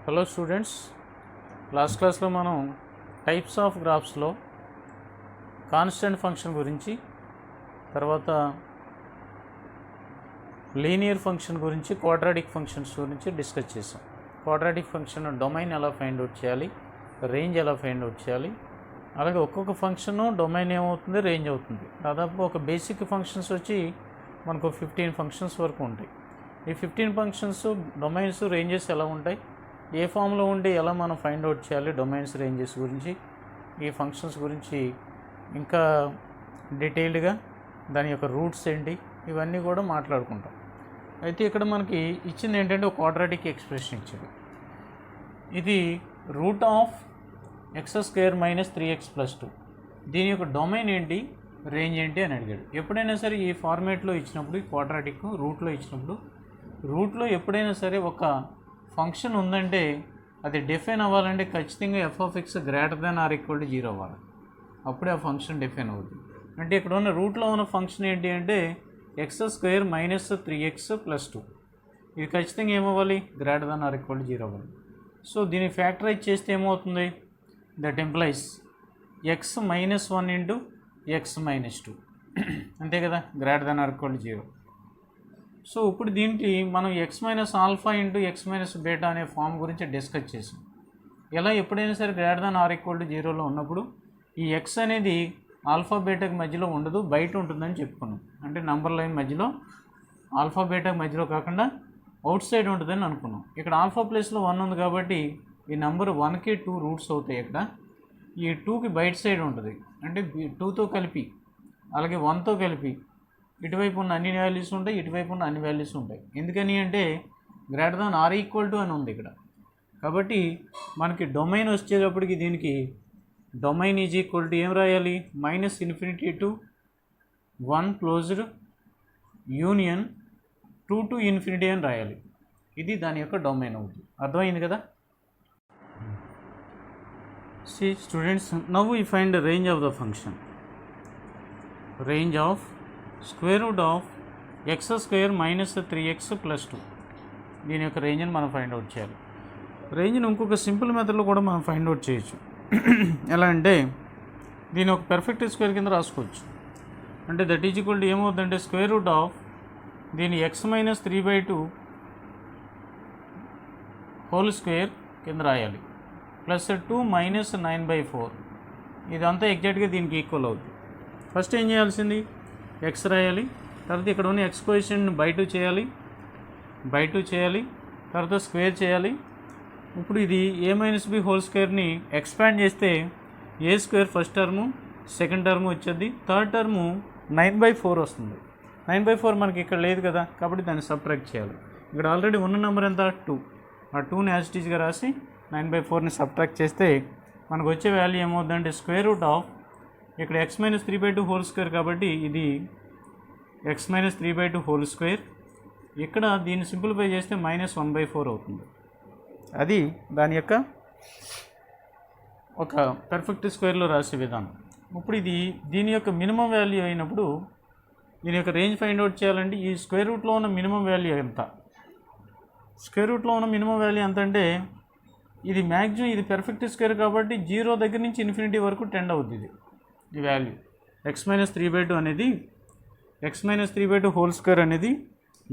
Hello students, last క్లాస్లో మనం types of గ్రాఫ్స్లో constant function గురించి, తర్వాత లీనియర్ ఫంక్షన్ గురించి, క్వాడ్రాటిక్ ఫంక్షన్స్ గురించి డిస్కస్ చేసాం. క్వాడ్రాటిక్ ఫంక్షన్ డొమైన్ ఎలా ఫైండ్ అవుట్ చేయాలి, రేంజ్ ఎలా ఫైండ్ అవుట్ చేయాలి, అలాగే ఒక్కొక్క ఫంక్షన్ డొమైన్ ఏమవుతుంది, రేంజ్ అవుతుంది. దాదాపు ఒక బేసిక్ ఫంక్షన్స్ వచ్చి మనకు 15 ఫంక్షన్స్ వరకు ఉంటాయి. ఈ 15 ఫంక్షన్స్ డొమైన్స్, రేంజెస్ ఎలా ఉంటాయి, ఏ ఫామ్లో ఉండి ఎలా మనం ఫైండ్ అవుట్ చేయాలి, డొమైన్స్, రేంజెస్ గురించి, ఈ ఫంక్షన్స్ గురించి ఇంకా డీటెయిల్డ్గా దాని యొక్క రూట్స్ ఏంటి, ఇవన్నీ కూడా మాట్లాడుకుంటాం. అయితే ఇక్కడ మనకి ఇచ్చింది ఏంటంటే ఒక క్వాడ్రాటిక్ ఎక్స్ప్రెషన్ ఇచ్చాడు. ఇది రూట్ ఆఫ్ x² - 3x + 2. దీని యొక్క డొమైన్ ఏంటి, రేంజ్ ఏంటి అని అడిగాడు. ఎప్పుడైనా సరే ఈ ఫార్మేట్లో ఇచ్చినప్పుడు, ఈ క్వాడ్రాటిక్ రూట్లో ఇచ్చినప్పుడు, రూట్లో ఎప్పుడైనా సరే ఒక ఫంక్షన్ ఉందంటే అది డిఫైన్ అవ్వాలంటే ఖచ్చితంగా f(x) ≥ 0 అవ్వాలి. అప్పుడే ఆ ఫంక్షన్ డిఫైన్ అవుతుంది. అంటే ఇక్కడ ఉన్న రూట్లో ఉన్న ఫంక్షన్ ఏంటి అంటే x² - 3x + 2. ఇది ఖచ్చితంగా ఏమవ్వాలి, ≥ 0 అవ్వాలి. సో దీన్ని ఫ్యాక్టరైజ్ చేస్తే ఏమవుతుంది, దట్ ఎంప్లాయిస్ x - 1 × x - 2 అంతే కదా, ≥ 0. సో ఇప్పుడు దీనికి మనం x - α × x - β అనే ఫామ్ గురించి డిస్కస్ చేసాం. ఎలా ఎప్పుడైనా సరే ≥ 0లో ఉన్నప్పుడు ఈ x అనేది ఆల్ఫా బీటాకి మధ్యలో ఉండదు, బయట ఉంటుందని చెప్పుకున్నాం. అంటే నంబర్ లైన్ మధ్యలో, ఆల్ఫా బీటాకి మధ్యలో కాకుండా అవుట్ సైడ్ ఉంటుందని అనుకున్నాం. ఇక్కడ ఆల్ఫా ప్లేస్లో 1 ఉంది కాబట్టి ఈ నెంబర్ 1కి 2 రూట్స్ అవుతాయి. ఇక్కడ ఈ 2కి బయట సైడ్ ఉంటుంది, అంటే 2తో కలిపి, అలాగే 1తో కలిపి ఇటువైపు ఉన్న అన్ని వాల్యూస్ ఉంటాయి, ఇటువైపు ఉన్న అన్ని వాల్యూస్ ఉంటాయి. ఎందుకని అంటే ≥ అని ఉంది ఇక్కడ. కాబట్టి మనకి డొమైన్ వచ్చేటప్పటికి దీనికి డొమైన్ = ఏం రాయాలి, -∞ to 1 క్లోజ్డ్ యూనియన్ 2 to ∞ అని రాయాలి. ఇది దాని యొక్క డొమైన్ అవుతుంది. అర్థమైంది కదా. See students, now we find the range of the function. Range of x² - 3x + 2. దీని యొక్క రేంజ్ని మనం ఫైండ్ అవుట్ చేయాలి. రేంజ్ని ఇంకొక సింపుల్ మెథడ్లో కూడా మనం ఫైండ్ అవుట్ చేయొచ్చు. ఎలా అంటే దీని ఒక పెర్ఫెక్ట్ స్క్వేర్ కింద రాసుకోవచ్చు. అంటే దట్ ఈజ్ ఈక్వల్ టు ఏమవుతుందంటే దీని x - 3/2 హోల్ స్క్వేర్ కింద రాయాలి, +2 - 9/4. ఇదంతా ఎగ్జాక్ట్గా దీనికి ఈక్వల్ అవుతుంది. ఫస్ట్ ఏం చేయాల్సింది, x రాయాలి, తర్వాత ఇక్కడ ఉన్న x కోఎఫిషియంట్ని బై 2 చేయాలి, తర్వాత స్క్వేర్ చేయాలి. ఇప్పుడు ఇది a - b హోల్ స్క్వేర్ని ఎక్స్పాండ్ చేస్తే a² first term, second term వచ్చేది, థర్డ్ టర్ము 9/4 వస్తుంది. 9/4 మనకి ఇక్కడ లేదు కదా, కాబట్టి దాన్ని సబ్ట్రాక్ట్ చేయాలి. ఇక్కడ ఆల్రెడీ ఉన్న నెంబర్ ఎంత, 2. ఆ 2ని యాజ్ ఇట్ ఈజ్గా రాసి 9/4ని సబ్ట్రాక్ట్ చేస్తే మనకు వచ్చే వాల్యూ ఏమవుతుందంటే ఇక్కడ x - 3/2 హోల్ స్క్వేర్ కాబట్టి ఇది x - 3/2 హోల్ స్క్వేర్. ఇక్కడ దీన్ని సింప్లిఫై చేస్తే -1/4 అవుతుంది. అది దాని యొక్క ఒక పర్ఫెక్ట్ స్క్వేర్లో రాసే విధానం. ఇప్పుడు ఇది దీని యొక్క మినిమం వాల్యూ అయినప్పుడు దీని యొక్క రేంజ్ ఫైండ్ అవుట్ చేయాలంటే ఈ స్క్వేర్ రూట్లో ఉన్న మినిమం వాల్యూ ఎంత, స్క్వేర్ రూట్లో ఉన్న మినిమం వాల్యూ ఎంత అంటే ఇది మ్యాక్సిమం, ఇది పెర్ఫెక్ట్ స్క్వేర్ కాబట్టి 0 దగ్గర నుంచి ∞ వరకు టెండ్ అవుతుంది. ఈ వాల్యూ x - 3/2 అనేది, x - 3/2 హోల్ స్క్వేర్ అనేది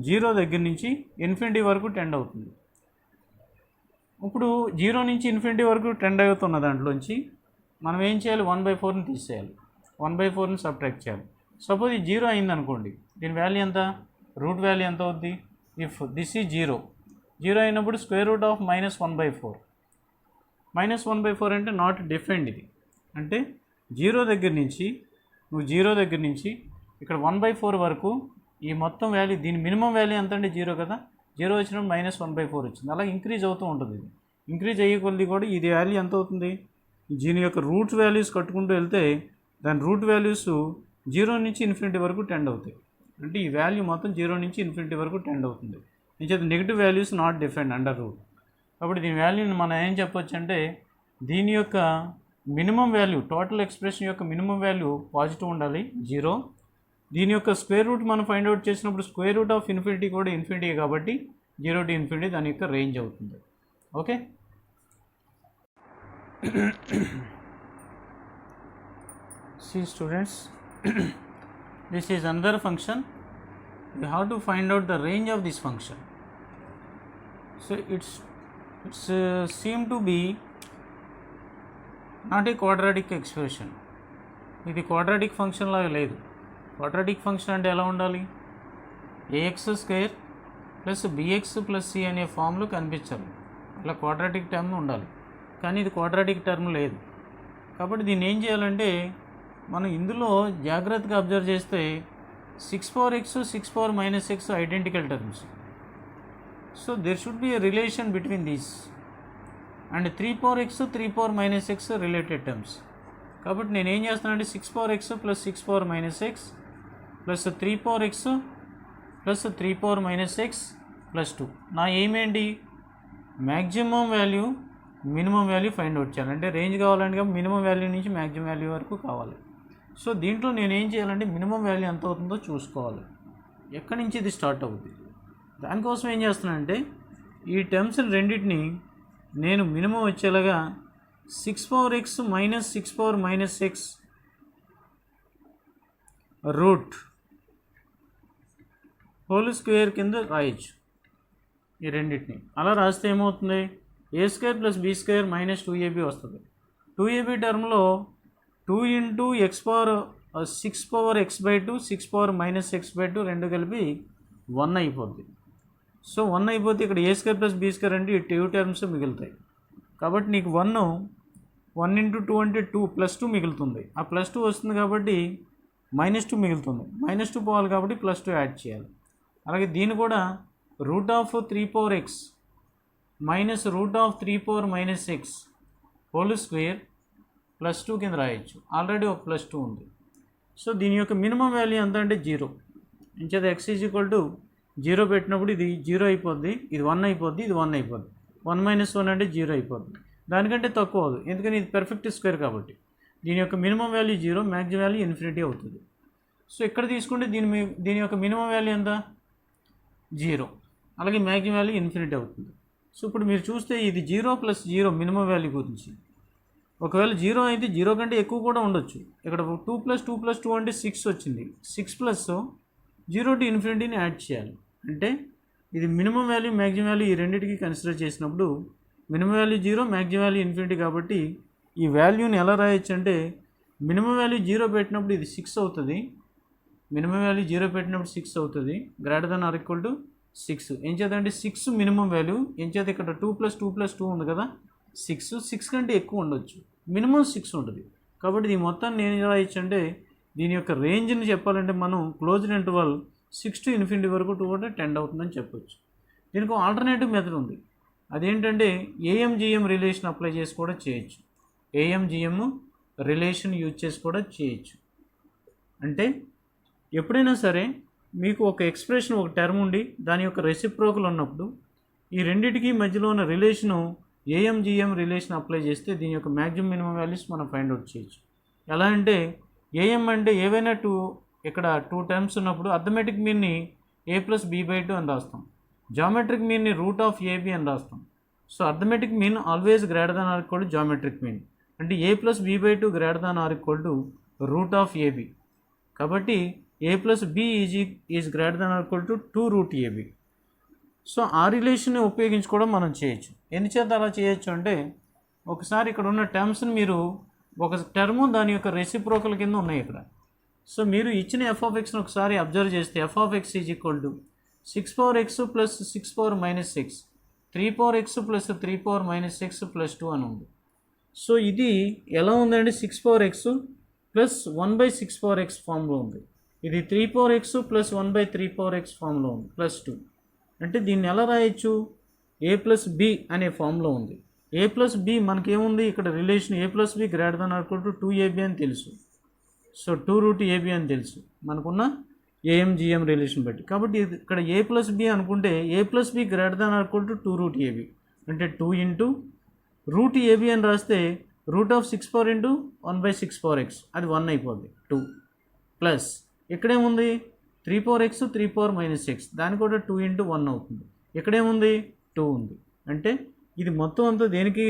0 దగ్గర నుంచి ∞ వరకు టెండ్ అవుతుంది. ఇప్పుడు 0 నుంచి ∞ వరకు టెండ్ అవుతున్న దాంట్లోంచి మనం ఏం చేయాలి, 1/4ని తీసేయాలి, 1/4ని సబ్ట్రాక్ట్ చేయాలి. సపోజ్ ఇది 0 అయిందనుకోండి, దీని వాల్యూ ఎంత, రూట్ వాల్యూ ఎంత అవుద్ది, ఇఫ్ దిస్ ఈజ్ 0 అయినప్పుడు -1/4. -1/4 అంటే నాట్ డిఫైన్డ్. ఇది అంటే 0 దగ్గర నుంచి ఇక్కడ 1/4 వరకు ఈ మొత్తం వాల్యూ, దీని మినిమం వాల్యూ ఎంత అంటే 0 కదా, 0 వచ్చినప్పుడు -1/4 వచ్చింది. అలా ఇంక్రీజ్ అవుతూ ఉంటుంది. ఇది ఇంక్రీజ్ అయ్యే కొద్ది కూడా ఇది వాల్యూ ఎంత అవుతుంది, దీని యొక్క రూట్ వాల్యూస్ కట్టుకుంటూ వెళ్తే దాని రూట్ వాల్యూస్ 0 నుంచి ∞ వరకు టెండ్ అవుతాయి. అంటే ఈ వాల్యూ మొత్తం 0 నుంచి ∞ వరకు టెండ్ అవుతుంది. ఇంచేత negative values not defined under root. కాబట్టి దీని వాల్యూని మనం ఏం చెప్పొచ్చు అంటే దీని యొక్క మినిమం వాల్యూ, టోటల్ ఎక్స్ప్రెషన్ యొక్క మినిమం వాల్యూ పాజిటివ్ ఉండాలి, 0. దీని యొక్క స్క్వేర్ రూట్ మనం ఫైండ్ అవుట్ చేసినప్పుడు √∞ కూడా ∞ కాబట్టి 0 to ∞ దాని యొక్క రేంజ్ అవుతుంది. Okay. See students, this is another function. We have to find out the range of this function. So it's seem to be not a quadratic expression. ఇది quadratic function లాగా లేదు. Quadratic function అంటే ఎలా ఉండాలి? ax square plus bx plus c అనే ఫామ్లో కనిపించాలి. అలా క్వాడ్రాటిక్ టర్మ్ ఉండాలి. కానీ ఇది క్వాడ్రాటిక్ టర్మ్ లేదు. కాబట్టి దీన్ని ఏం చేయాలంటే మనం ఇందులో జాగ్రత్తగా అబ్జర్వ్ చేస్తే 6x 6 - x identical terms. So there should be a relation between these and 3x 3 - x related terms. కాబట్టి నేను ఏం చేస్తున్నానంటే 6x plus 6 - x plus 3x plus 3 - x plus 2. నా ఏమేంటి? Maximum value minimum value find out చేయాలి. అంటే range కావాలంటే minimum value నుంచి మ్యాక్సిమం వాల్యూ వరకు కావాలి. సో దీంట్లో నేను ఏం చేయాలంటే మినిమం వాల్యూ ఎంత అవుతుందో చూసుకోవాలి. ఎక్కడి నుంచి ఇది స్టార్ట్ అవుతుంది. దానికోసం ఏం చేస్తున్నానంటే ఈ టర్మ్స్ రెండింటిని నేను మినిమం వచ్చేలాగా 6x minus 6 - x route whole square కింద రాయొచ్చు ఈ రెండింటిని. అలా రాస్తే ఏమవుతుంది? a² plus b² minus 2ab వస్తుంది. 2ab టర్మ్లో 2 × x పవర్ 6 6 - x/2 రెండు కలిపి 1 అయిపోద్ది. సో 1 అయిపోతే ఇక్కడ a² ప్లస్ b² అంటే ఈ 2 టర్మ్స్ మిగులుతాయి. కాబట్టి నీకు 1 × 2 అంటే 2 ప్లస్ 2 మిగులుతుంది. ఆ ప్లస్ 2 వస్తుంది కాబట్టి -2 మిగులుతుంది. -2 పోవాలి కాబట్టి +2 యాడ్ చేయాలి. అలాగే దీన్ని కూడా √3x minus √3 - x whole square +2 కింద రాయొచ్చు. ఆల్రెడీ ఒక +2 ఉంది. సో దీని యొక్క మినిమం వాల్యూ ఎంత అంటే 0. ఇంచేత x = 0 పెట్టినప్పుడు ఇది 0 అయిపోద్ది, ఇది 1 అయిపోద్ది, ఇది 1 అయిపోద్ది. 1 - 1 అంటే 0 అయిపోద్ది. దానికంటే తక్కువ అవ్వదు, ఎందుకని ఇది పెర్ఫెక్ట్ స్క్వేర్ కాబట్టి. దీని యొక్క minimum value 0, maximum value infinity అవుతుంది. సో ఇక్కడ తీసుకుంటే దీని యొక్క మినిమం వాల్యూ ఎంత? 0. అలాగే మ్యాక్సిమం వాల్యూ ఇన్ఫినిటీ అవుతుంది. సో ఇప్పుడు మీరు చూస్తే ఇది 0 + 0 మినిమం వాల్యూ గురించి. ఒకవేళ 0 అయితే 0 కంటే ఎక్కువ కూడా ఉండొచ్చు. ఇక్కడ 2 + 2 + 2 అంటే 6 వచ్చింది. 6 ప్లస్ 0 to ఇన్ఫినిటీని యాడ్ చేయాలి. అంటే ఇది మినిమం వాల్యూ మ్యాక్సిమం వాల్యూ ఈ రెండింటికి కన్సిడర్ చేసినప్పుడు minimum value 0, maximum value infinity. కాబట్టి ఈ వాల్యూని ఎలా రాయొచ్చు అంటే మినిమం వాల్యూ 0 పెట్టినప్పుడు ఇది 6 అవుతుంది. మినిమం వాల్యూ 0 పెట్టినప్పుడు 6 అవుతుంది. > 6. ఏం చేద్దంటే 6 మినిమం వాల్యూ. ఏం చేత ఇక్కడ 2 + 2 + 2 ఉంది కదా, 6 కంటే ఎక్కువ ఉండొచ్చు. మినిమం 6 ఉంటుంది. కాబట్టి ఈ మొత్తాన్ని నేను ఎలా రాయొచ్చు అంటే దీని యొక్క రేంజ్ని చెప్పాలంటే మనం క్లోజ్డ్ ఇంటర్వల్ 6 to ఇన్ఫినిటీ వరకు 2 అంటే 10 అవుతుందని చెప్పొచ్చు. దీనికి ఆల్టర్నేటివ్ మెథడ్ ఉంది. అదేంటంటే AMGM రిలేషన్ అప్లై చేసి కూడా చేయొచ్చు. AMGM రిలేషన్ యూజ్ చేసి కూడా చేయొచ్చు. అంటే ఎప్పుడైనా సరే మీకు ఒక ఎక్స్ప్రెషన్, ఒక టర్మ్ ఉండి దాని యొక్క రెసిప్రోకల్ ఉన్నప్పుడు ఈ రెండింటికి మధ్యలో ఉన్న రిలేషను AMGM రిలేషన్ అప్లై చేస్తే దీని యొక్క మ్యాక్సిమం మినిమం వాల్యూస్ మనం ఫైండ్ అవుట్ చేయొచ్చు. ఎలా అంటే AM అంటే ఏవైనా ఇక్కడ 2 టర్మ్స్ ఉన్నప్పుడు అర్థమెటిక్ మీన్ని a + b/2 అని రాస్తాం. జామెట్రిక్ మీన్ని √ab అని రాస్తాం. So arithmetic mean always > geometric mean. అంటే a + b/2 > √ab. కాబట్టి a + b is > 2√ab. So ఆ రిలేషన్ని ఉపయోగించుకోవడం మనం చేయొచ్చు. ఎందుచేత అలా చేయొచ్చు అంటే ఒకసారి ఇక్కడ ఉన్న టర్మ్స్ని మీరు ఒక టర్ము దాని యొక్క రెసిప్రోకల్ కింద ఉన్నాయి ఇక్కడ. సో మీరు ఇచ్చిన f(x)ని ఒకసారి అబ్జర్వ్ చేస్తే f(x) = 6x plus 6 - x 3x plus 3 - x plus 2 అని ఉంది. సో ఇది ఎలా ఉందంటే 6x ప్లస్ 1/6x ఫామ్లో ఉంది. ఇది 3x ప్లస్ 1/3x ఫామ్లో ఉంది ప్లస్ 2. అంటే దీన్ని ఎలా రాయొచ్చు? a + b అనే ఫామ్లో ఉంది. a + b మనకేముంది ఇక్కడ రిలేషన్ a + b > 2ab అని తెలుసు. సో 2√ab అని తెలుసు మనకున్న AMGM రిలేషన్ బట్టి. కాబట్టి ఇక్కడ a + b అనుకుంటే a + b > 2√ab అంటే 2 × √ab అని రాస్తే √6 × 1/6x అది 1 అయిపోద్ది 2 ప్లస్ ఇక్కడేముంది 3x 3 - x దాని కూడా 2 × 1 అవుతుంది. ఇక్కడేముంది 2 ఉంది. అంటే ఇది మొత్తం అంతా దేనికి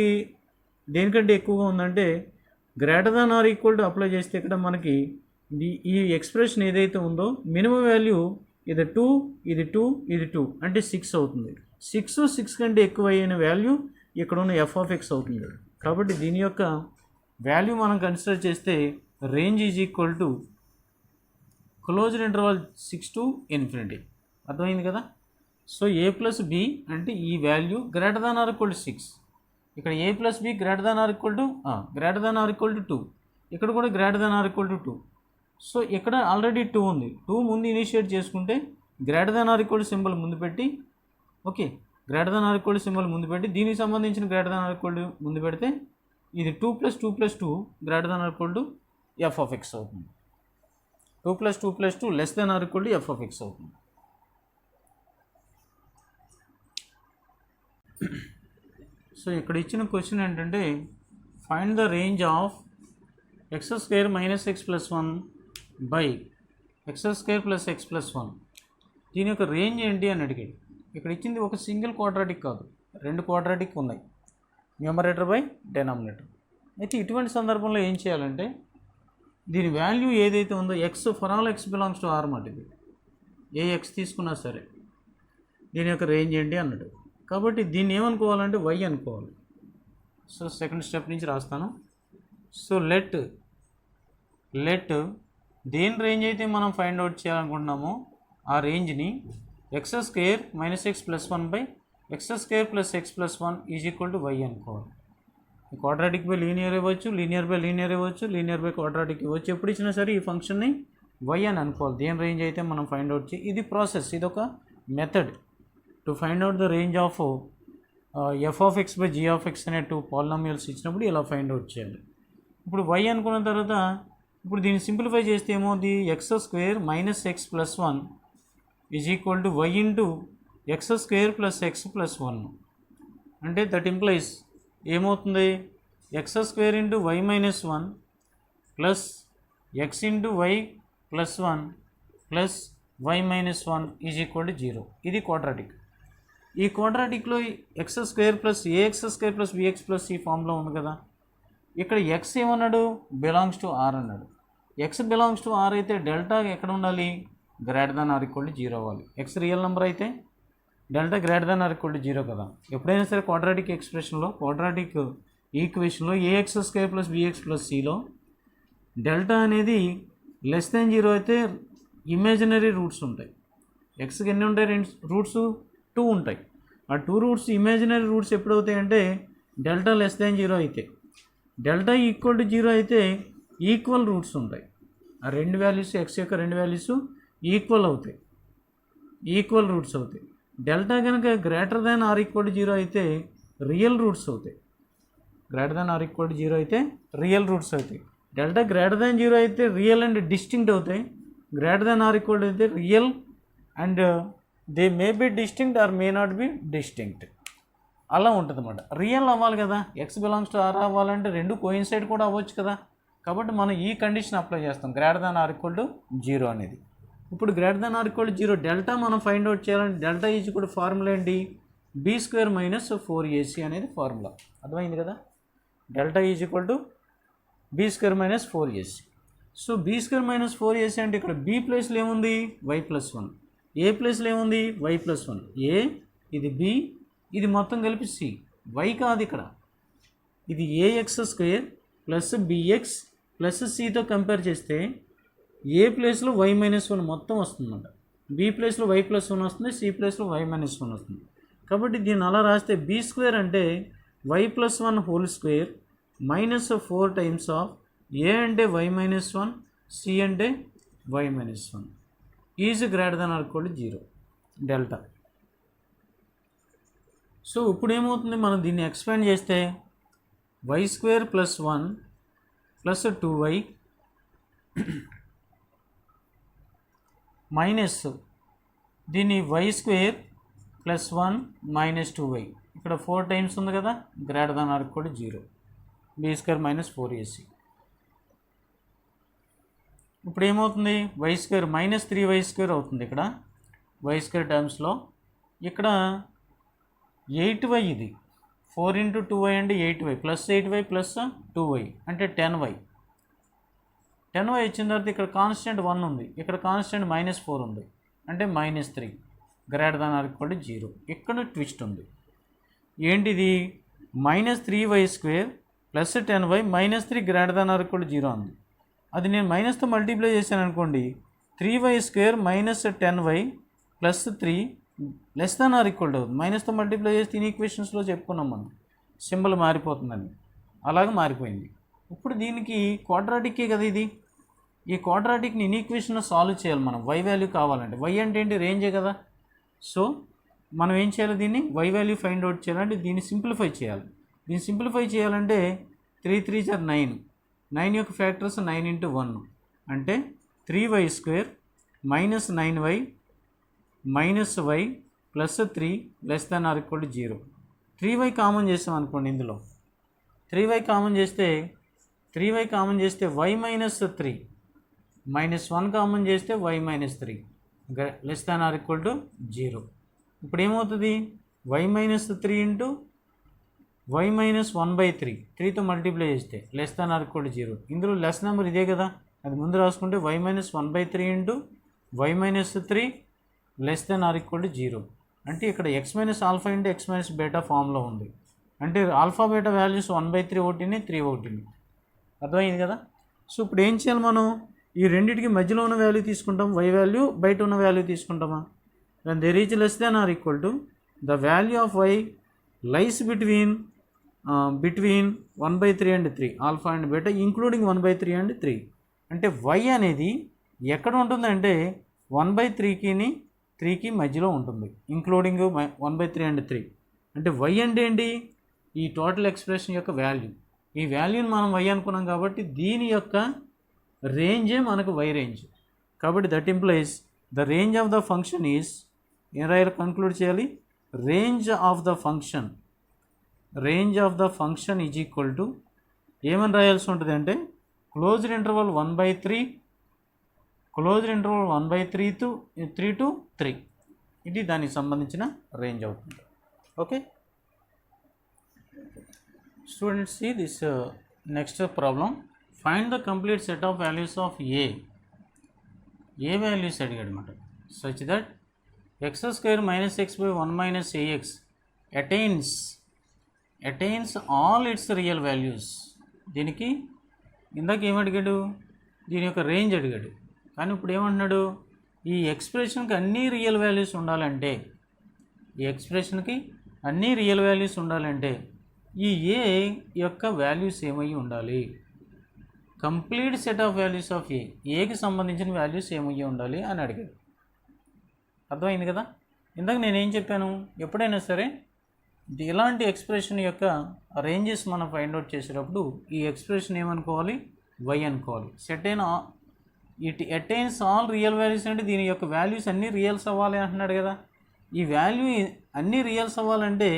దేనికంటే ఎక్కువగా ఉందంటే greater than or equal to apply చేస్తే ఇక్కడ మనకి ఈ ఎక్స్ప్రెషన్ ఏదైతే ఉందో మినిమం వాల్యూ ఇది 2 ఇది 2 ఇది 2 అంటే 6 అవుతుంది. 6 కంటే ఎక్కువ అయిన వాల్యూ ఇక్కడ ఉన్న f(x) అవుతుంది. కాబట్టి దీని యొక్క వాల్యూ మనం కన్సిడర్ చేస్తే range is equal to closed interval 6 to infinity. అర్థమైంది కదా. సో a ప్లస్ b అంటే ఈ value greater than or equal to 6, ఇక్కడ a plus b greater than or equal to 2, ఇక్కడ కూడా greater than or equal to 2. So ఇక్కడ already 2 ఉంది, 2 ముందు ఇనిషియేట్ చేసుకుంటే greater than or equal symbol ముందు పెట్టి, okay, greater than or equal symbol ముందు పెట్టి దీనికి సంబంధించిన గ్రేటర్ దాన్ ఆర్ ఈక్వల్ ముందు పెడితే ఇది 2 + 2 + 2 greater than or equal to f(x) అవుతుంది. 2 + 2 + 2 less than or equal to f(x) అవుతుంది. సో ఇక్కడ ఇచ్చిన క్వశ్చన్ ఏంటంటే find the range of x² - x + 1 by x² + x + 1. దీని యొక్క రేంజ్ ఏంటి అని అడిగాడు. ఇక్కడ ఇచ్చింది ఒక సింగిల్ క్వాడ్రాటిక్ కాదు, 2 క్వాడ్రాటిక్ ఉన్నాయి, న్యూమరేటర్ బై డెనామినేటర్. అయితే ఇటువంటి సందర్భంలో ఏం చేయాలంటే దీని వాల్యూ ఏదైతే ఉందో x for all x belongs to r మాట, ఇది ఏ x తీసుకున్నా సరే దీని యొక్క రేంజ్ ఏంటి అన్నట్టు. కాబట్టి దీన్ని ఏమనుకోవాలంటే y అనుకోవాలి. సో సెకండ్ స్టెప్ నుంచి రాస్తాను. సో లెట్ దేని రేంజ్ అయితే మనం ఫైండ్ అవుట్ చేయాలనుకుంటున్నామో ఆ రేంజ్ని x² - x + 1 by x² + x + 1 is equal to y అనుకోవాలి. క్వాడ్రాటిక్ బై లీనియర్ ఇవ్వచ్చు, లీనియర్ బై లీనియర్ ఇవ్వచ్చు, లీనియర్ బై క్వాడ్రాటిక్ ఇవ్వచ్చు. ఎప్పుడు ఇచ్చినా సరే ఈ ఫంక్షన్ని y అని అనుకోవాలి, దేని రేంజ్ అయితే మనం ఫైండ్ అవుట్ ఇది ప్రాసెస్, ఇది ఒక method to find out the range of f(x) by g(x) అనే 2 పాలినామియల్స్ ఇచ్చినప్పుడు ఇలా ఫైండ్ అవుట్ చేయాలి. ఇప్పుడు y అనుకున్న తర్వాత ఇప్పుడు దీన్ని సింప్లిఫై చేస్తే ఏమవుతుంది, x² - x + 1 is equal to y into x² + x + 1. అంటే దట్ ఇంప్లైస్ ఏమవుతుంది, x² into y - 1 plus x into y + 1 plus y - 1 is equal to 0. ఇది క్వాడ్రాటిక్. ఈ క్వాడ్రాటిక్లో x² + ax² + bx + c ఫామ్లో ఉంది కదా. ఇక్కడ x ఏమన్నాడు, బిలాంగ్స్ టు r అన్నాడు. x బిలాంగ్స్ టు r అయితే డెల్టా ఎక్కడ ఉండాలి, greater than or equal to 0 అవ్వాలి. x రియల్ నెంబర్ అయితే delta greater than or equal to 0 కదా. ఎప్పుడైనా సరే క్వాడ్రాటిక్ ఎక్స్ప్రెషన్లో, క్వాడ్రాటిక్ ఈక్వేషన్లో ax² + bx + cలో డెల్టా అనేది లెస్ దాన్ 0 అయితే ఇమాజినరీ రూట్స్ ఉంటాయి. ఎక్స్కి ఎన్ని ఉంటాయి, రూట్స్ 2 ఉంటాయి. ఆ 2 రూట్స్ ఇమాజినరీ రూట్స్ ఎప్పుడు అవుతాయంటే డెల్టా లెస్ దాన్ 0 అయితే. డెల్టా ఈక్వల్ టు 0 అయితే ఈక్వల్ రూట్స్ ఉంటాయి. ఆ రెండు వాల్యూస్, ఎక్స్ యొక్క రెండు వాల్యూస్ ఈక్వల్ అవుతాయి, ఈక్వల్ రూట్స్ అవుతాయి. డెల్టా కనుక greater than or equal to 0 అయితే రియల్ రూట్స్ అవుతాయి. Greater than or equal to 0 అయితే రియల్ రూట్స్ అవుతాయి. డెల్టా గ్రేటర్ దాన్ 0 అయితే రియల్ అండ్ డిస్టింక్ట్ అవుతాయి. Greater than or equal to అయితే real and they may be distinct or may not be distinct, అలా ఉంటుంది అన్నమాట. Real అవ్వాలి కదా, ఎక్స్ బిలాంగ్స్ టు ఆర్ అవ్వాలంటే రెండు కోయిన్సైడ్ కూడా అవ్వచ్చు కదా. కాబట్టి మనం ఈ కండిషన్ అప్లై చేస్తాం, greater than or equal to 0 అనేది. ఇప్పుడు greater than or equal to 0 delta మనం ఫైండ్ అవుట్ చేయాలంటే డెల్టా ఈజ్ కూడా ఫార్ములా ఏంటి, b² - 4ac అనేది ఫార్ములా. అర్థమైంది కదా. Delta is equal to b² - 4ac. So b² - 4ac అంటే ఇక్కడ b ప్లేస్లో ఏముంది, y + 1, ఏ ప్లేస్లో ఏముంది, y + 1. ఏ ఇది b, ఇది మొత్తం కలిపి c. y కాదు ఇక్కడ, ఇది ax² + bx + cతో కంపేర్ చేస్తే ఏ ప్లేస్లో y - 1 మొత్తం వస్తుందన్నమాట. b ప్లేస్లో y + 1 వస్తుంది, c ప్లేస్లో y - 1 వస్తుంది. కాబట్టి దీన్ని అలా రాస్తే b² అంటే y + 1 whole square -4 times of a అంటే y - 1, c అంటే y - 1 is greater than or equal to 0 delta. So ఇప్పుడు ఏమవుతుంది, మనం దీన్ని ఎక్స్పాండ్ చేస్తే y² + 1 + 2y మైనస్ దీన్ని y² + 1 - 2y, ఇక్కడ 4 టైమ్స్ ఉంది కదా, greater than or equal to 0, b² - 4ac. ఇప్పుడు ఏమవుతుంది, y² -3y² అవుతుంది ఇక్కడ y² టర్మ్స్లో. ఇక్కడ 8y ఇది 4 into 2y అంటే 8y plus 8y plus 2y అంటే 10y. 10y వచ్చిన తర్వాత ఇక్కడ కాన్స్టెంట్ 1 ఉంది, ఇక్కడ కాన్స్టెంట్ -4 ఉంది అంటే -3 greater than or equal to 0. ఇక్కడ ట్విస్ట్ ఉంది. ఏంటిది? -3y² plus 10y -3 greater than or equal to 0 ఉంది. అది నేను మైనస్తో మల్టిప్లై చేశాను అనుకోండి, 3y² minus 10y plus 3 less than or equal to అవుతుంది. మైనస్తో మల్టిప్లై చేస్తే ఇన్ ఈక్వేషన్స్లో చెప్పుకున్నాం మనం, సింబల్ మారిపోతుందని. అలాగే మారిపోయింది. ఇప్పుడు దీనికి క్వాడ్రాటిక్కే కదా ఇది. ఈ క్వాడ్రాటిక్ని ఇన్ ఈక్వేషన్లో సాల్వ్ చేయాలి మనం. y వాల్యూ కావాలంటే. y అంటే ఏంటి? రేంజే కదా. సో మనం ఏం చేయాలి? దీన్ని y వాల్యూ ఫైండ్ అవుట్ చేయాలంటే దీన్ని సింప్లిఫై చేయాలి. దీన్ని సింప్లిఫై చేయాలంటే 3 3 = 9. 9 యొక్క ఫ్యాక్టర్స్ 9 into 1 అంటే 3y² minus 9y minus y plus 3 less than or equal to 0. 3y common చేస్తాం అనుకోండి. ఇందులో 3y కామన్ చేస్తే y మైనస్ 3 మైనస్ 1 కామన్ చేస్తే y minus 3 less than or equal to 0. ఇప్పుడు ఏమవుతుంది? y minus 3 into y minus 1/3 3తో multiply చేస్తే less than or equal to 0. ఇందులో లెస్ నెంబర్ ఇదే కదా, అది ముందు రాసుకుంటే y minus 1/3 into y minus 3 less than or equal to 0. అంటే ఇక్కడ x minus alpha into x minus beta ఫామ్లో ఉంది. అంటే ఆల్ఫా బీటా వాల్యూస్ 1/3 ఒకటిని 3 ఒకటిని. అర్థమైంది కదా. సో ఇప్పుడు ఏం చేయాలి మనం? ఈ రెండింటికి మధ్యలో ఉన్న వాల్యూ తీసుకుంటాం, y వాల్యూ, బయట ఉన్న value తీసుకుంటామా? when they reach less than or equal to the value of y lies between 1/3 and 3 alpha and beta including 1/3 and 3. అంటే y అనేది ఎక్కడ ఉంటుందంటే 1/3కి 3కి మధ్యలో ఉంటుంది, ఇంక్లూడింగ్ 1/3 and 3. అంటే y అంటే ఏంటి? ఈ టోటల్ ఎక్స్ప్రెషన్ యొక్క వాల్యూ. ఈ వాల్యూని మనం y అనుకున్నాం కాబట్టి దీని యొక్క రేంజే మనకు y రేంజ్. కాబట్టి that implies the range of the function is, ఏం రాయాలి? కంక్లూడ్ చేయాలి. Range of the function is equal to ఏమని రాయాల్సి ఉంటుంది అంటే క్లోజ్డ్ ఇంటర్వల్ 1/3 to 3. ఇది దానికి సంబంధించిన రేంజ్ అవుతుంది. Okay students, see this next problem. Find the complete set of values of a values అడిగాడు అన్నమాట. such that x² minus x by 1 minus ax attains all its real values. దీనికి ఇందాక ఏమడిగాడు? దీని యొక్క రేంజ్ అడిగాడు. కానీ ఇప్పుడు ఏమంటున్నాడు? ఈ ఎక్స్ప్రెషన్కి అన్ని రియల్ వాల్యూస్ ఉండాలంటే, ఈ ఏ యొక్క వాల్యూస్ ఏమై ఉండాలి? Complete set of values of ఏకి సంబంధించిన వాల్యూస్ ఏమయ్యి ఉండాలి అని అడిగాడు. అర్థమైంది కదా. ఇందాక నేనేం చెప్పాను? ఎప్పుడైనా సరే ఇలాంటి ఎక్స్ప్రెషన్ యొక్క రేంజెస్ మనం ఫైండ్ అవుట్ చేసేటప్పుడు ఈ ఎక్స్ప్రెషన్ ఏమనుకోవాలి? y అనుకోవాలి. It attains all real values అంటే దీని యొక్క వాల్యూస్ అన్నీ రియల్స్ అవ్వాలి అంటున్నాడు కదా. ఈ వాల్యూ అన్నీ రియల్స్ అవ్వాలంటే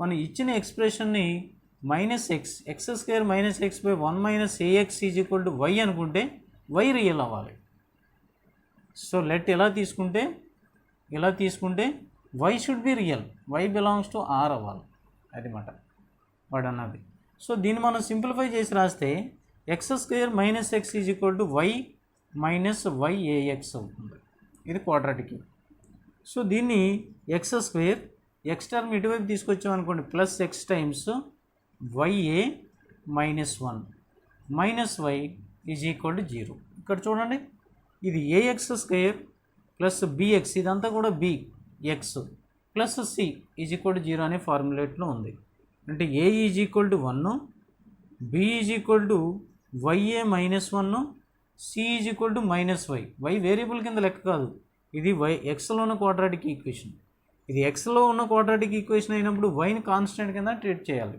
మనం ఇచ్చిన ఎక్స్ప్రెషన్ని -x² minus x by 1 minus ax is equal to y అనుకుంటే y రియల్ అవ్వాలి. సో లెట్ ఇలా తీసుకుంటే y should be real, y belongs to r అవ్వాలి. అది మాట వాడు అన్నది. సో దీన్ని మనం సింప్లిఫై చేసి రాస్తే x² minus x is equal to y minus y(ax) అవుతుంది. ఇది క్వాడ్రాటిక్. సో దీన్ని x² x టర్మ్ ఇటువైపు తీసుకొచ్చాం అనుకోండి, plus x times ya minus 1 minus y is equal to 0. ఇక్కడ చూడండి, ఇది ax² ప్లస్ bx, ఇదంతా కూడా bx plus c is equal to 0 అనే ఫార్ములేట్లో ఉంది. అంటే a is equal to 1, b is equal to ya minus 1, c is equal to minus y. y variable కింద లెక్క కాదు, ఇది ఎక్స్లో ఉన్న క్వాడ్రాటిక్ ఈక్వేషన్. ఇది ఎక్స్లో ఉన్న క్వాడ్రాటిక్ ఈక్వేషన్ అయినప్పుడు వైని కాన్స్టెంట్ కింద ట్రీట్ చేయాలి.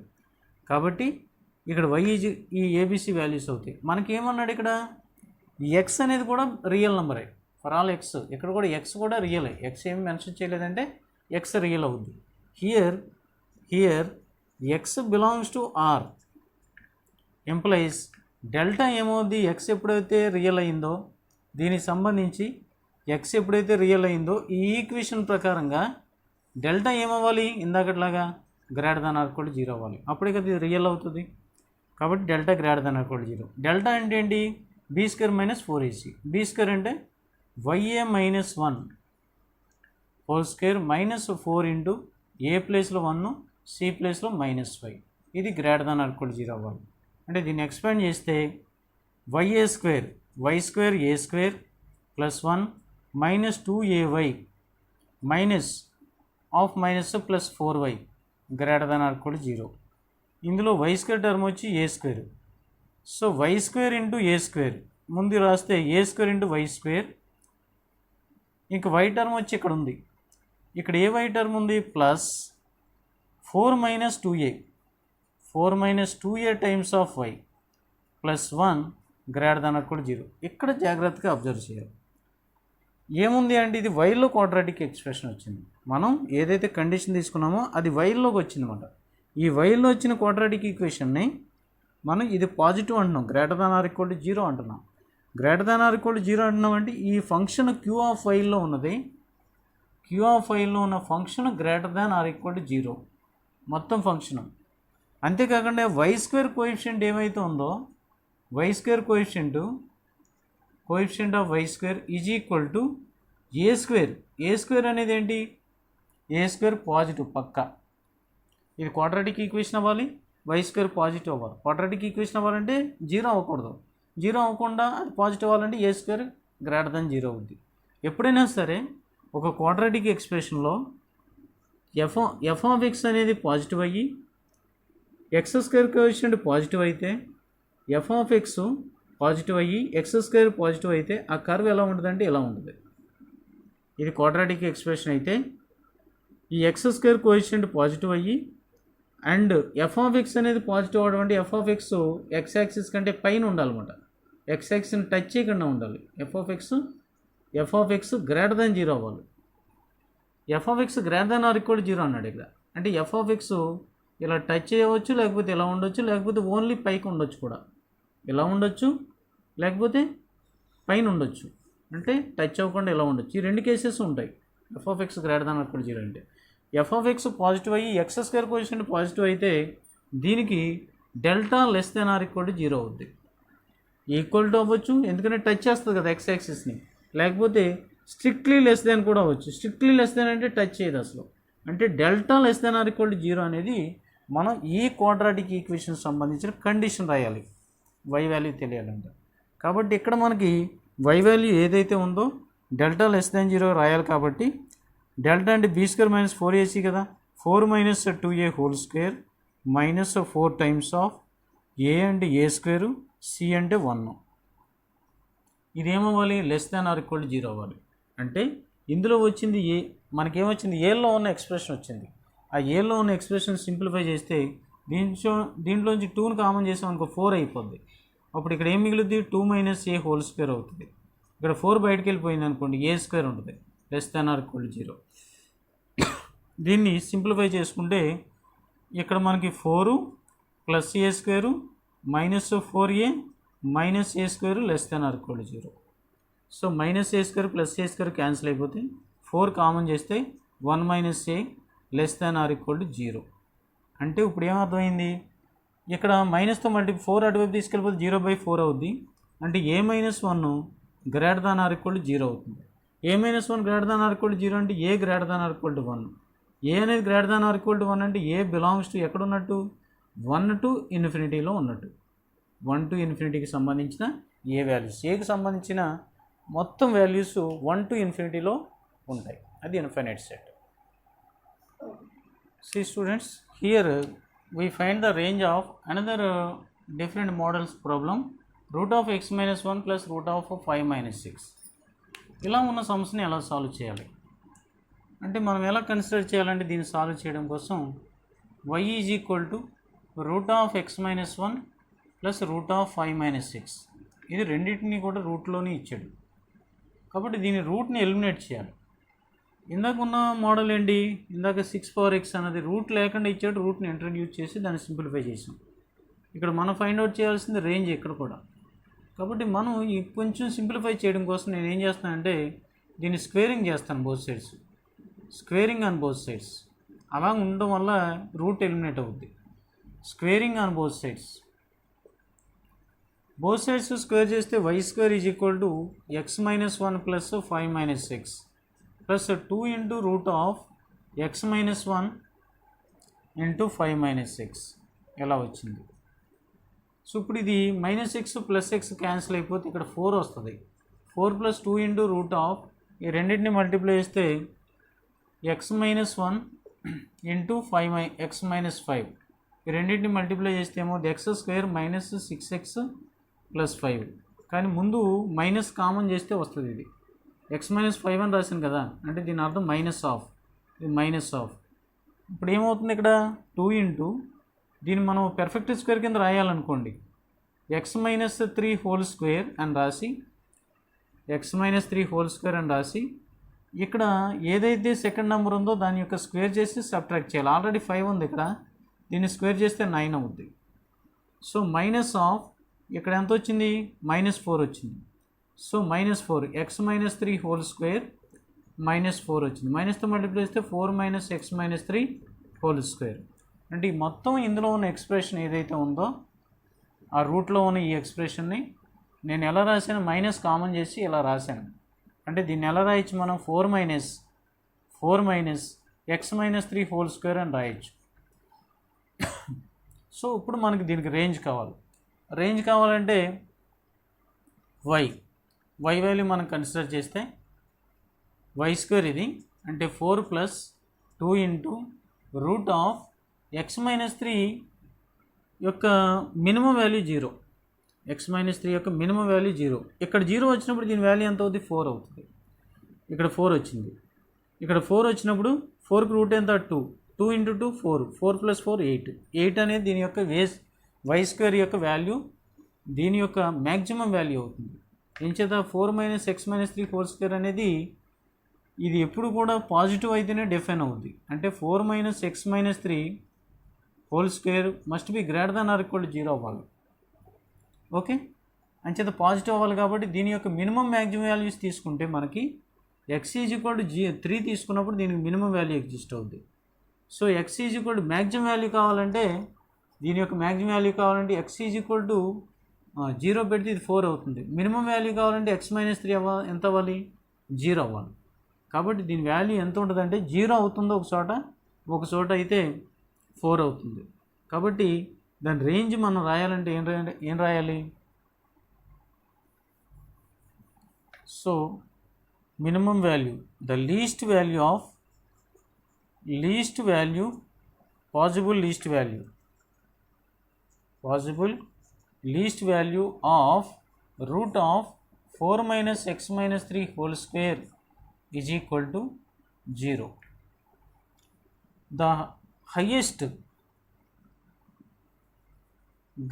కాబట్టి ఇక్కడ y ఈజ్ ఈ ఏబిసి వాల్యూస్ అవుతాయి. మనకేమన్నాడు ఇక్కడ? ఎక్స్ అనేది కూడా రియల్ నెంబరే ఫర్ ఆల్ ఎక్స్. ఇక్కడ కూడా ఎక్స్ కూడా రియలే, ఎక్స్ ఏమి మెన్షన్ చేయలేదంటే ఎక్స్ రియల్ అవుద్ది. Here x belongs to R implies delta ఏమవుద్ది? ఎక్స్ ఎప్పుడైతే రియల్ అయిందో దీనికి సంబంధించి ఎక్స్ ఎప్పుడైతే రియల్ అయిందో ఈ ఈక్వేషన్ ప్రకారంగా డెల్టా ఏమవ్వాలి? ఇందాకట్లాగా greater than or equal to 0 అవ్వాలి, అప్పుడే కదా ఇది రియల్ అవుతుంది. కాబట్టి delta greater than or equal to 0. Delta అంటే ఏంటి? B square minus 4ac. B square అంటే YA minus 1 whole square minus 4 into a ప్లేస్లో 1 సి ప్లేస్లో -5. ఇది greater than or equal to 0 అవ్వాలి. అంటే దీన్ని ఎక్స్పాండ్ చేస్తే YA square y square a square plus 1 minus 2ay minus of minus plus 4y greater than or equal to 0. ఇందులో y square term వచ్చి a square. So y square into a square ముందు రాస్తే a square into y square. ఇంక y term వచ్చి ఇక్కడ ఉంది, ఇక్కడ a y term ఉంది plus 4 minus 2a 4 minus 2a times of y plus 1 greater than or equal to 0. ఇక్కడ జాగ్రత్తగా అబ్జర్వ్ చేయాలి. ఏముంది అంటే ఇది వైలో క్వాడ్రాటిక్ ఎక్స్ప్రెషన్ వచ్చింది. మనం ఏదైతే కండిషన్ తీసుకున్నామో అది వైల్లోకి వచ్చిందన్నమాట. ఈ వైల్లో వచ్చిన క్వాడ్రాటిక్ ఈక్వేషన్ని మనం ఇది పాజిటివ్ అంటున్నాం, greater than or equal to 0 అంటున్నాం. Greater than or equal to 0 అంటున్నాం అంటే ఈ ఫంక్షన్ క్యూ ఆఫ్ వైల్లో ఉన్నది, క్యూ ఆఫ్ వైల్లో ఉన్న function greater than or equal to 0 మొత్తం ఫంక్షన్. అంతేకాకుండా వై స్క్వేర్ కోఎఫిషియంట్ ఏమైతే ఉందో y square coefficient of y square is equal to a square. A square అనేది ఏంటి? ఏ స్క్వేర్ పాజిటివ్ పక్కా. ఇది క్వాడ్రాటిక్ ఈక్వేషన్ అవ్వాలి, వై స్క్వేర్ పాజిటివ్ అవ్వాలి. క్వాడ్రాటిక్ ఈక్వేషన్ అవ్వాలంటే 0 అవ్వకూడదు, 0 అవ్వకుండా అది పాజిటివ్ అవ్వాలంటే ఏ స్క్వేర్ గ్రేటర్ దాన్ 0 అవుద్ది. ఎప్పుడైనా సరే ఒక క్వాడ్రాటిక్ ఎక్స్ప్రెషన్లో ఎఫ్ ఆఫ్ ఎక్స్ అనేది పాజిటివ్ అయ్యి ఎక్స్ స్క్వేర్ కోఎఫిషియంట్ పాజిటివ్ అయితే, ఎఫ్ ఆఫ్ ఎక్స్ పాజిటివ్ అయ్యి ఎక్స్ స్క్వేర్ పాజిటివ్ అయితే ఆ కర్వ్ ఎలా ఉంటుందంటే ఇలా ఉంటుంది. ఇది క్వాడ్రాటిక్ ఎక్స్ప్రెషన్ అయితే ఈ ఎక్స్ స్క్వేర్ కోఎఫిషియంట్ పాజిటివ్ అయ్యి అండ్ ఎఫ్ ఆఫ్ ఎక్స్ అనేది పాజిటివ్ అవడం అంటే F of X X axis కంటే పైన ఉండాలన్నమాట, ఎక్స్ యాక్సిస్ని టచ్ చేయకుండా ఉండాలి. F of x greater than 0 అవ్వాలి. F of x greater than or equal to 0 అన్నాడు ఇక్కడ. అంటే ఎఫ్ ఆఫ్ ఎక్స్ ఇలా టచ్ చేయవచ్చు, లేకపోతే ఇలా ఉండొచ్చు, లేకపోతే ఓన్లీ పైకి ఉండొచ్చు కూడా. ఇలా ఉండొచ్చు, లేకపోతే పైన ఉండొచ్చు, అంటే టచ్ అవ్వకుండా ఇలా ఉండొచ్చు. ఈ రెండు కేసెస్ ఉంటాయి F of x greater than or equal to 0 అంటే. ఎఫ్ ఆఫ్ ఎక్స్ పాజిటివ్ అయ్యి ఎక్స్ స్క్వేర్ కోఎఫిషియంట్ పాజిటివ్ అయితే దీనికి delta less than or equal to 0 అవుద్ది. ఈక్వల్ టు అవ్వచ్చు ఎందుకంటే టచ్ చేస్తుంది కదా ఎక్స్ యాక్సిస్ని, లేకపోతే స్ట్రిక్ట్లీ లెస్ దాన్ కూడా అవ్వచ్చు. స్ట్రిక్ట్లీ లెస్ దాన్ అంటే టచ్ చేయదు అసలు. అంటే delta less than or equal to 0 అనేది మనం ఈ క్వాడ్రాటిక్ ఈక్వేషన్ సంబంధించిన కండిషన్ రాయాలి వై వాల్యూ తెలియాలంటే. కాబట్టి ఇక్కడ మనకి వై వాల్యూ ఏదైతే ఉందో డెల్టా లెస్ దాన్ 0 రాయాలి. కాబట్టి డెల్టా అంటే బీ స్క్వేర్ మైనస్ 4ac కదా, 4 minus 2a whole square minus 4 times of a అంటే ఏ స్క్వేరు, సి అంటే 1. ఇదేమవ్వాలి? Less than or equal to 0 అవ్వాలి. అంటే ఇందులో వచ్చింది ఏ, మనకేమొచ్చింది? ఏలో ఉన్న ఎక్స్ప్రెషన్ వచ్చింది. ఆ ఏలో ఉన్న ఎక్స్ప్రెషన్ సింప్లిఫై చేస్తే దీంట్లోంచి 2ని కామన్ చేసాం అనుకో 4 అయిపోద్ది. అప్పుడు ఇక్కడ ఏం మిగులుద్ది? 2 మైనస్ ఏ హోల్ స్క్వేర్ అవుతుంది. ఇక్కడ 4 బయటకు వెళ్ళిపోయింది అనుకోండి, ఏ స్క్వేర్ ఉంటుంది less than or equal to 0. దీన్ని సింప్లిఫై చేసుకుంటే ఇక్కడ మనకి 4 plus A square minus 4a minus A square less than or equal to 0. So minus A square plus A square cancel అయిపోతే 4 కామన్ చేస్తే 1 minus A less than or equal to 0. అంటే ఇప్పుడు ఏమర్థమైంది? ఇక్కడ మైనస్తో మల్టీ 4 అటువైపు తీసుకెళ్ళిపోతే 0/4 అవుద్ది. అంటే a minus 1 greater than or equal to 0 అవుతుంది. A minus 1 greater than or equal to 0 అంటే a greater than or equal to 1. A అనేది greater than or equal to 1 అంటే ఏ బిలాంగ్స్ టు ఎక్కడ ఉన్నట్టు? 1 to ఇన్ఫినిటీలో ఉన్నట్టు. 1 to ఇన్ఫినిటీకి సంబంధించిన ఏ values, ఏకి సంబంధించిన మొత్తం వాల్యూస్ 1 to ఇన్ఫినిటీలో ఉంటాయి. అది infinite set. See students, here we find the range of another different models problem, root of x minus 1 plus root of 5 minus 6. ఇలా ఉన్న సమస్యని ఎలా సాల్వ్ చేయాలి అంటే మనం ఎలా కన్సిడర్ చేయాలంటే దీన్ని సాల్వ్ చేయడం కోసం y is equal to root of x minus 1 plus root of 5 minus 6. ఇది రెండింటిని కూడా రూట్లోనే ఇచ్చాడు కాబట్టి దీని రూట్ని ఎలిమినేట్ చేయాలి. ఇందాక ఉన్న మోడల్ ఏంటి? ఇందాక 6 పవర్ x అనేది రూట్ లేకుండా ఇచ్చాడు, రూట్ని ఇంట్రడ్యూస్ చేసి దాన్ని సింప్లిఫై చేసాం. ఇక్కడ మనం ఫైండ్ అవుట్ చేయాల్సింది రేంజ్ ఇక్కడ కూడా. కాబట్టి మనం కొంచెం సింప్లిఫై చేయడం కోసం నేను ఏం చేస్తానంటే దీన్ని స్క్వేరింగ్ చేస్తాను, both sides, squaring on both sides. అలా ఉండడం వల్ల రూట్ ఎలిమినేట్ అవుద్ది. Squaring on both sides square చేస్తే y square is equal to x minus 1 plus 5 minus 6 plus 2 into root of x minus 1 into 5 minus 6 ఎలా వచ్చింది. So ఇప్పుడు ఇది minus x plus x cancel అయిపోతే ఇక్కడ 4 వస్తుంది. 4 ప్లస్ 2 ఇంటూ రూట్ ఆఫ్ ఈ రెండింటిని మల్టిప్లై చేస్తే x minus 1 into 5 X minus 5 ఈ రెండింటిని మల్టిప్లై చేస్తే ఏమో X square minus 6x plus 5 కానీ ముందు మైనస్ కామన్ చేస్తే వస్తుంది. ఇది ఎక్స్ మైనస్ 5 అని రాశాను కదా, అంటే దీని అర్థం మైనస్ ఆఫ్, ఇది మైనస్ ఆఫ్. ఇప్పుడు ఏమవుతుంది ఇక్కడ 2 ఇంటూ దీన్ని మనం పెర్ఫెక్ట్ స్క్వేర్ కింద రాయాలనుకోండి, ఎక్స్ మైనస్ 3 హోల్ స్క్వేర్ అని రాసి ఎక్స్ మైనస్ 3 హోల్ స్క్వేర్ అని రాసి ఇక్కడ ఏదైతే సెకండ్ నెంబర్ ఉందో దాని యొక్క స్క్వేర్ చేసి సబ్ట్రాక్ట్ చేయాలి. ఆల్రెడీ 5 ఉంది ఇక్కడ, దీన్ని స్క్వేర్ చేస్తే 9 అవుద్ది. సో మైనస్ ఆఫ్ ఇక్కడ ఎంత వచ్చింది, -4 వచ్చింది. So -4 X minus 3 whole square -4 వచ్చింది. మైనస్తో మల్టిప్లై చేస్తే 4 minus X minus 3 whole square. అంటే ఈ మొత్తం ఇందులో ఉన్న ఎక్స్ప్రెషన్ ఏదైతే ఉందో ఆ రూట్లో ఉన్న ఈ ఎక్స్ప్రెషన్ని నేను ఎలా రాశాను, మైనస్ కామన్ చేసి ఇలా రాశాను. అంటే దీన్ని ఎలా రాయొచ్చు మనం, 4 minus X minus 3 whole square అని రాయొచ్చు. సో ఇప్పుడు మనకి దీనికి రేంజ్ కావాలంటే వై వాల్యూ మనం కన్సిడర్ చేస్తే వై స్క్వేర్ ఇది అంటే 4 plus 2 into root of x minus 3 యొక్క మినిమం వాల్యూ 0. ఎక్స్ మైనస్ 3 యొక్క మినిమం వాల్యూ 0. ఇక్కడ 0 వచ్చినప్పుడు దీని వాల్యూ ఎంత అవుతుంది, 4 అవుతుంది. ఇక్కడ 4 వచ్చింది. ఇక్కడ 4 వచ్చినప్పుడు 4కి రూట్ ఎంత, 2 ఇంటూ 2 4 ప్లస్ 4 8 అనేది దీని యొక్క వై స్క్వేర్ యొక్క వాల్యూ, దీని యొక్క మ్యాక్సిమం వాల్యూ అవుతుంది. ఏం చేత 4 minus X minus 3 whole square అనేది ఇది ఎప్పుడు కూడా పాజిటివ్ అయితేనే డిఫైన్ అవుద్ది. అంటే 4 minus X minus 3 whole square must be greater than or equal to 0 అవ్వాలి. ఓకే, అంచేత పాజిటివ్ అవ్వాలి. కాబట్టి దీని యొక్క మినిమం మ్యాక్సిమం వాల్యూస్ తీసుకుంటే మనకి ఎక్స్ ఈజ్ ఈక్వల్ టు 3 తీసుకున్నప్పుడు దీనికి మినిమం వాల్యూ ఎగ్జిస్ట్ అవుద్ది. So X is equal to maximum value కావాలంటే, దీని యొక్క మ్యాక్సిమం వాల్యూ కావాలంటే ఎక్స్ ఈజ్ ఈక్వల్ టు 0 పెడితే ఇది 4 అవుతుంది. మినిమం వాల్యూ కావాలంటే ఎక్స్ మైనస్ 3 ఎంత అవ్వాలి, 0 అవ్వాలి. కాబట్టి దీని వాల్యూ ఎంత ఉంటుందంటే 0 అవుతుందో ఒక చోట అయితే 4 అవుతుంది. కాబట్టి దాని రేంజ్ మనం రాయాలంటే ఏం రాయాలి, so minimum value the possible least value of root of 4 minus x minus 3 whole square is equal to 0. The highest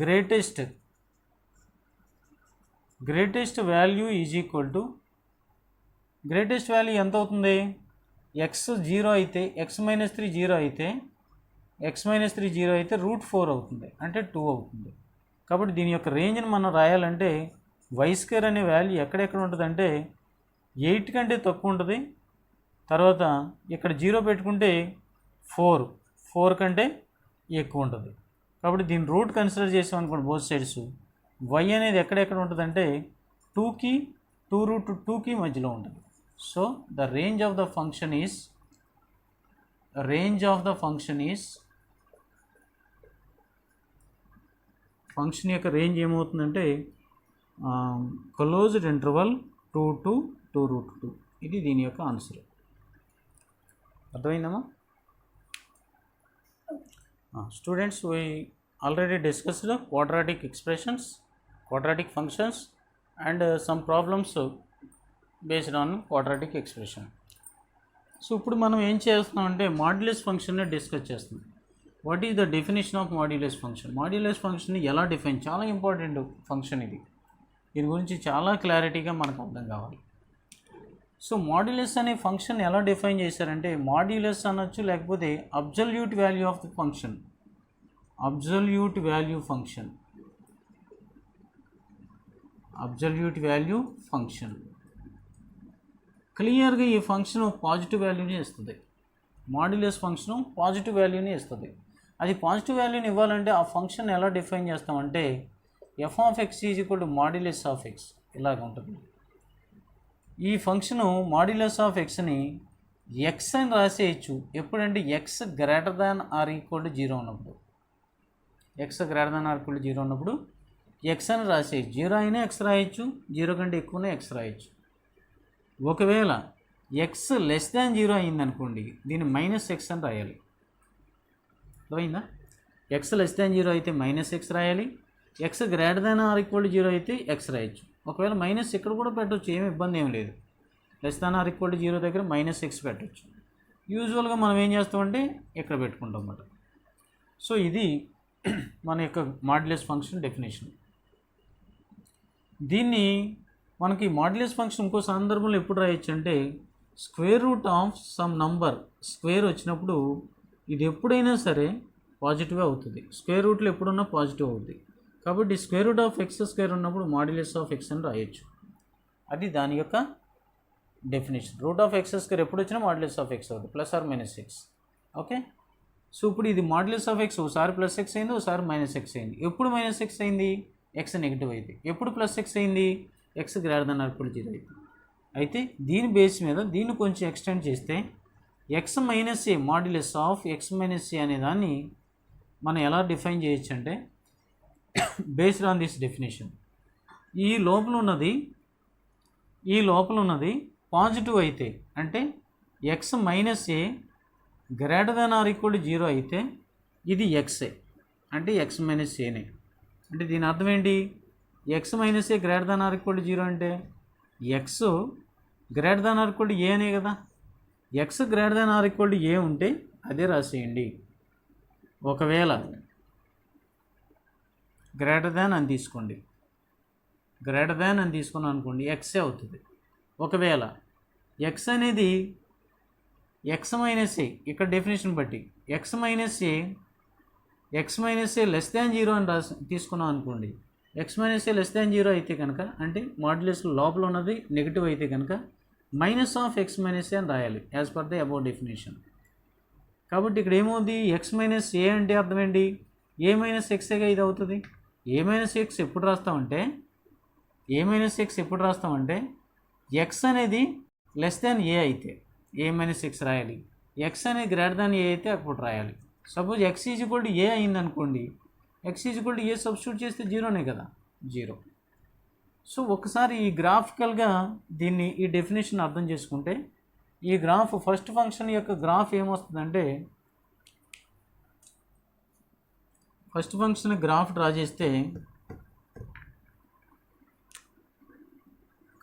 greatest value is equal to greatest value ఎంత అవుతుంది, x 0 అయితే x మైనస్ 3 0 అయితే √4 అవుతుంది, అంటే 2 అవుతుంది. కాబట్టి దీని యొక్క రేంజ్ని మనం రాయాలంటే వై స్క్వేర్ అనే వాల్యూ ఎక్కడెక్కడ ఉంటుందంటే 8 కంటే తక్కువ ఉంటుంది. తర్వాత ఇక్కడ 0 పెట్టుకుంటే 4 కంటే ఎక్కువ ఉంటుంది. కాబట్టి దీని రూట్ కన్సిడర్ చేసాం అనుకోండి బోత్ సైడ్స్, వై అనేది ఎక్కడెక్కడ ఉంటుందంటే 2కి 2√2కి మధ్యలో ఉంటుంది. So the range of the function is function యొక్క రేంజ్ ఏమవుతుందంటే క్లోజ్డ్ ఇంటర్వల్ 2 to 2√2. ఇది దీని యొక్క ఆన్సర్. అర్థమైందమ్మా students? we already discussed the quadratic expressions, quadratic functions and some problems based on quadratic expression. So ఇప్పుడు మనం ఏం చేస్తున్నాం అంటే మాడ్యులస్ ఫంక్షన్ని డిస్కస్ చేస్తున్నాం. What is the definition of modulus function? Modulus ఫంక్షన్ని ఎలా డిఫైన్, చాలా ఇంపార్టెంట్ ఫంక్షన్ ఇది, దీని గురించి చాలా క్లారిటీగా మనకు అర్థం కావాలి. సో మాడ్యులస్ అనే ఫంక్షన్ ఎలా డిఫైన్ చేశారంటే, మాడ్యులస్ అనొచ్చు, లేకపోతే absolute value of the function, absolute value function. క్లియర్గా ఈ ఫంక్షన్ పాజిటివ్ వాల్యూని ఇస్తుంది. మాడ్యులస్ ఫంక్షను పాజిటివ్ వాల్యూని ఇస్తుంది. అది పాజిటివ్ వాల్యూని ఇవ్వాలంటే ఆ ఫంక్షన్ ఎలా డిఫైన్ చేస్తామంటే F of X is equal to modulus of X ఇలాగ ఉంటుంది. ఈ ఫంక్షను మాడ్యులస్ ఆఫ్ ఎక్స్ని ఎక్స్ అని రాసేయచ్చు ఎప్పుడంటే X greater than or equal to 0 ఉన్నప్పుడు. X greater than or equal to 0 ఉన్నప్పుడు ఎక్స్ అని రాసేయచ్చు. 0 అయినా ఎక్స్ రాయొచ్చు, 0 కంటే ఎక్కువనే ఎక్స్ రాయొచ్చు. ఒకవేళ ఎక్స్ లెస్ దాన్ 0 అయిందనుకోండి దీన్ని మైనస్ ఎక్స్ అని రాయాలి. అర్థమైందా? ఎక్స్ లెస్ దాన్ 0 అయితే మైనస్ ఎక్స్ రాయాలి, X greater than or equal to 0 అయితే ఎక్స్ రాయొచ్చు. ఒకవేళ మైనస్ ఇక్కడ కూడా పెట్టవచ్చు, ఏమి ఇబ్బంది ఏం లేదు. Less than or equal to 0 దగ్గర మైనస్ ఎక్స్ పెట్టవచ్చు. యూజువల్గా మనం ఏం చేస్తామంటే ఇక్కడ పెట్టుకుంటాం అన్నమాట. సో ఇది మన యొక్క మాడ్యులస్ ఫంక్షన్ డెఫినేషన్. దీన్ని మనకి మాడ్యులస్ ఫంక్షన్ ఇంకో సందర్భంలో ఎప్పుడు రాయొచ్చు అంటే square root of some number square వచ్చినప్పుడు ఇది ఎప్పుడైనా సరే పాజిటివ్ అవుతుంది. స్క్వేర్ రూట్లో ఎప్పుడున్నా పాజిటివ్ అవుతుంది. కాబట్టి square root of x square ఉన్నప్పుడు మాడ్యులస్ ఆఫ్ ఎక్స్ అని రాయొచ్చు. అది దాని యొక్క definition. Root of x square ఎప్పుడు వచ్చినా మాడ్యులస్ ఆఫ్ ఎక్స్ అవుతుంది, plus or minus x. Okay. So ఇప్పుడు ఇది మాడ్యులస్ ఆఫ్ ఎక్స్ ఒకసారి ప్లస్ ఎక్స్ అయింది, ఒకసారి మైనస్ ఎక్స్ అయింది. ఎప్పుడు మైనస్ ఎక్స్ అయింది? ఎక్స్ నెగిటివ్ అయితే. ఎప్పుడు ప్లస్ ఎక్స్ అయింది? X greater than or equal to 0 అయితే. అయితే దీని బేస్ మీద దీన్ని కొంచెం ఎక్స్టెండ్ చేస్తే x minus a modulus of x minus a అనే దాన్ని మనం ఎలా డిఫైన్ చేయొచ్చు అంటే బేస్డ్ ఆన్ దిస్ డెఫినేషన్. ఈ లోపల ఉన్నది పాజిటివ్ అయితే అంటే X minus a greater than or equal to 0 అయితే ఇది ఎక్సే అంటే ఎక్స్ మైనస్ ఏనే. అంటే దీని అర్థం ఏంటి? X minus a greater than or equal to 0 అంటే x greater than or equal to a అనే కదా. X greater than or equal to a ఉంటే అదే రాసేయండి. ఒకవేళ గ్రేటర్ దాన్ అని తీసుకోండి, గ్రేటర్ దాన్ అని తీసుకున్నాం అనుకోండి ఎక్సే అవుతుంది. ఒకవేళ ఎక్స్ అనేది ఎక్స్ మైనస్ ఏ ఇక్కడ డెఫినేషన్ బట్టి ఎక్స్ మైనస్ ఏ లెస్ దాన్ 0 అని తీసుకున్నాం అనుకోండి. ఎక్స్ మైనస్ ఏ లెస్ దాన్ 0 అయితే కనుక అంటే మాడ్యులస్ లోపల ఉన్నది నెగిటివ్ అయితే కనుక మైనస్ ఆఫ్ ఎక్స్ మైనస్ ఏ అని రాయాలి as per the above definition. కాబట్టి ఇక్కడ ఏమవుతుంది? ఎక్స్ మైనస్ ఏ అంటే అర్థం ఏంటి? ఏ మైనస్ ఎక్సేగా ఇది అవుతుంది. ఏ మైనస్ ఎక్స్ ఎప్పుడు రాస్తామంటే ఎక్స్ అనేది లెస్ దాన్ ఏ అయితే ఏ మైనస్ ఎక్స్ రాయాలి, ఎక్స్ అనేది గ్రేటర్ దాన్ ఏ అయితే అప్పుడు రాయాలి. Suppose x is equal to a అయిందనుకోండి, x is equal to a substitute చేస్తే 0నే కదా, 0. సో ఒకసారి ఈ గ్రాఫికల్గా దీన్ని ఈ డెఫినేషన్ అర్థం చేసుకుంటే ఈ గ్రాఫ్ ఫస్ట్ ఫంక్షన్ యొక్క గ్రాఫ్ ఏమొస్తుందంటే ఫస్ట్ ఫంక్షన్ గ్రాఫ్ డ్రా చేస్తే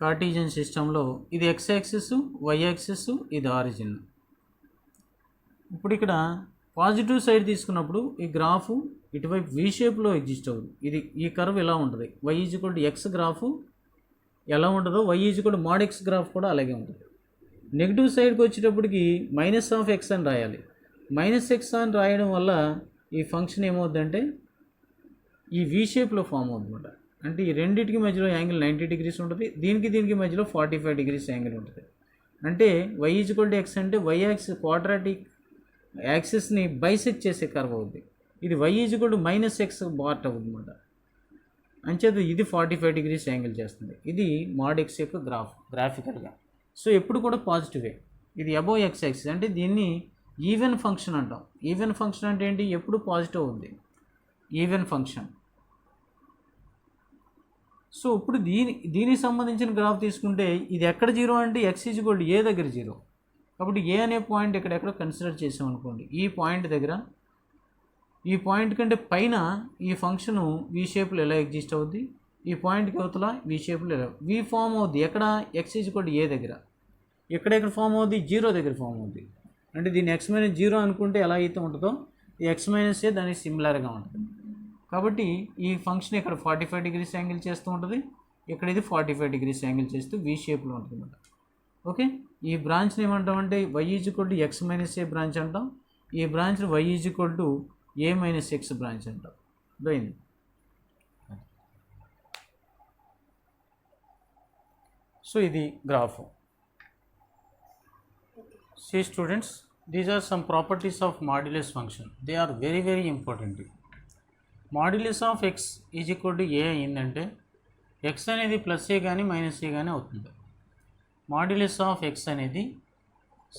కార్టీజియన్ సిస్టంలో ఇది ఎక్స్ యాక్సిస్, వై యాక్సిస్, ఇది ఆరిజిన్. ఇప్పుడు ఇక్కడ పాజిటివ్ సైడ్ తీసుకున్నప్పుడు ఈ గ్రాఫ్ ఇటువైపు వి షేప్లో ఎగ్జిస్ట్ అవుతుంది. ఇది ఈ కర్వ్ ఇలా ఉంటుంది. Y is equal to x graph ఎలా ఉంటుందో y is equal to mod x graph కూడా అలాగే ఉంటుంది. నెగిటివ్ సైడ్కి వచ్చేటప్పటికి మైనస్ ఆఫ్ ఎక్స్ అని రాయాలి. మైనస్ ఎక్స్ అని రాయడం వల్ల ఈ ఫంక్షన్ ఏమవుతుందంటే ఈ వి షేప్లో ఫామ్ అవుతుందన్నమాట. అంటే ఈ రెండింటికి మధ్యలో యాంగిల్ 90 degrees ఉంటుంది, దీనికి మధ్యలో 45 degrees యాంగిల్ ఉంటుంది. అంటే y is equal to x అంటే వై యాక్సిస్ క్వాడ్రాటిక్ యాక్సిస్ని బైసెక్ట్ చేసే కర్వ్ అవుతుంది. ఇది y is equal to minus x బార్ట్ అవుతుంది అన్నమాట. అంచేది ఇది 45 degrees యాంగిల్ చేస్తుంది. ఇది మాడ్ ఎక్స్ యొక్క గ్రాఫికల్గా. సో ఎప్పుడు కూడా పాజిటివే. ఇది అబోవ్ ఎక్స్ యాక్సిస్ అంటే దీన్ని ఈవెన్ ఫంక్షన్ అంటాం. ఈవెన్ ఫంక్షన్ అంటే ఏంటి? ఎప్పుడు పాజిటివ్ ఉంది ఈవెన్ ఫంక్షన్. సో ఇప్పుడు దీనికి సంబంధించిన గ్రాఫ్ తీసుకుంటే ఇది ఎక్కడ 0 అంటే ఎక్స్ ఈజ్ ఈక్వల్ టు ఏ దగ్గర 0. కాబట్టి ఏ అనే పాయింట్ ఎక్కడెక్కడ కన్సిడర్ చేసాం అనుకోండి. ఈ పాయింట్ దగ్గర ఈ పాయింట్ కంటే పైన ఈ ఫంక్షను వి షేప్లో ఎలా ఎగ్జిస్ట్ అవుద్ది, ఈ పాయింట్కి అవతల వి షేప్లో ఎలా వి ఫామ్ అవుద్ది. ఎక్కడ? ఎక్స్ ఈజ్ ఈక్వల్ టు ఏ దగ్గర. ఎక్కడెక్కడ ఫామ్ అవుద్ది? 0 దగ్గర ఫామ్ అవుద్ది. అంటే దీన్ని ఎక్స్ మైనస్ 0 అనుకుంటే ఎలా అయితే ఉంటుందో ఈ ఎక్స్ మైనస్ ఏ దానికి సిమిలర్గా ఉంటుంది. కాబట్టి ఈ ఫంక్షన్ ఇక్కడ 45 degrees యాంగిల్ చేస్తూ ఉంటుంది, ఇక్కడ ఇది 45 degrees యాంగిల్ చేస్తూ వి షేప్లో ఉంటుంది అన్నమాట. ఓకే. ఈ బ్రాంచ్ని ఏమంటామంటే y is equal to x minus a branch అంటాం. ఈ బ్రాంచ్ని y is equal to a minus x branch అంటాం. అర్థమైంది? సో ఇది graph. See students, These are some properties of modulus function. They are very very important. Modulus of x is equal to a అయిందంటే x అనేది plus ఏ కానీ minus ఏ కానీ అవుతుంది. Modulus of x అనేది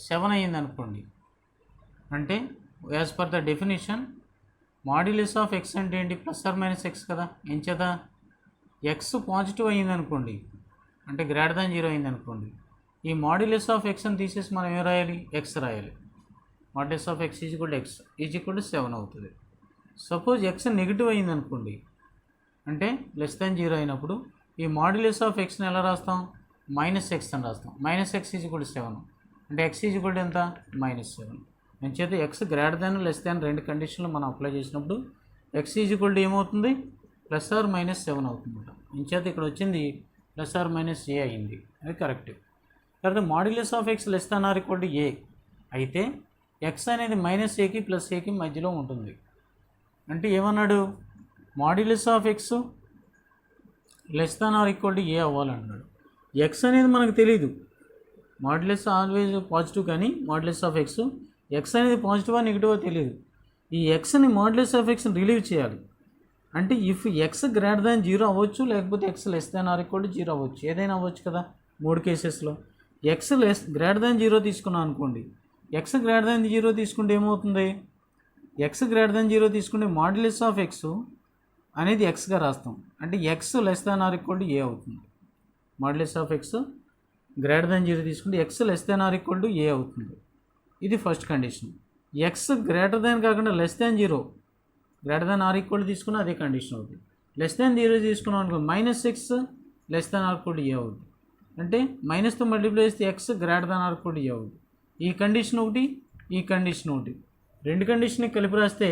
7 అయింది అనుకోండి, అంటే as per the definition modulus of x అంటే ఏంటి, ప్లస్ ఆర్ మైనస్ x కదా. ఏం చేత x పాజిటివ్ అయింది అనుకోండి, అంటే గ్రేటర్ దాన్ 0 అయింది అనుకోండి, ఈ మాడ్యులస్ ఆఫ్ x అని తీసేసి మనం ఏం రాయాలి, x రాయాలి. Modulus of x is equal to 7 అవుతుంది. సపోజ్ x నెగిటివ్ అయింది అనుకోండి, అంటే లెస్ దాన్ 0 అయినప్పుడు ఈ మాడ్యులస్ ఆఫ్ xని ఎలా రాస్తాం, మైనస్ x అని రాస్తాం. Minus x is equal to 7 అంటే x ఈజ్ ఈక్వల్ టు ఎంత, -7. నేను చేత x greater than less than రెండు కండిషన్లు మనం అప్లై చేసినప్పుడు x ఈజ్ ఈక్వల్ టు ఏమవుతుంది, ప్లస్ ఆర్ మైనస్ 7 అవుతుంది. నేను చేత ఇక్కడ వచ్చింది ప్లస్ ఆర్ మైనస్ a అయింది, అది కరెక్ట్. తర్వాత modulus of x less than or equal to a అయితే x అనేది మైనస్ ఏకి ప్లస్ ఏకి మధ్యలో ఉంటుంది. అంటే ఏమన్నాడు, modulus of x less than or equal to a అవ్వాలన్నాడు. ఎక్స్ అనేది మనకు తెలీదు, మాడ్యులస్ ఆల్వేజ్ పాజిటివ్, కానీ మాడ్యులస్ ఆఫ్ ఎక్స్ అనేది పాజిటివా నెగిటివా తెలియదు. ఈ ఎక్స్ని మాడ్యులస్ ఆఫ్ ఎక్స్ని రిలీవ్ చేయాలి. అంటే ఇఫ్ ఎక్స్ గ్రేటర్ దాన్ 0 అవ్వచ్చు, లేకపోతే x less than or equal to 0 అవ్వచ్చు, ఏదైనా అవ్వచ్చు కదా. 3 కేసెస్లో ఎక్స్ గ్రేటర్ దాన్ 0 తీసుకున్నాం అనుకోండి, ఎక్స్ గ్రేటర్ దాన్ 0 తీసుకుంటే ఏమవుతుంది, ఎక్స్ గ్రేటర్ దాన్ 0 తీసుకుంటే మాడ్యులస్ ఆఫ్ ఎక్స్ అనేది ఎక్స్గా రాస్తాం, అంటే x less than or equal to a అవుతుంది. Modulus of x greater than 0 తీసుకుంటే x less than or equal to a అవుతుంది. ఇది first condition. X greater than కాకుండా less than 0, greater than or equal తీసుకున్నా అదే కండిషన్ అవుతుంది. Less than 0 తీసుకున్నాం అనుకో, -6 less than or equal to a అవుతుంది. అంటే మైనస్తో మల్టిప్లై చేస్తే x greater than or equal to a అవుతుంది. ఈ కండిషన్ ఒకటి, ఈ కండిషన్ ఒకటి, రెండు కండిషన్ని కలిపి రాస్తే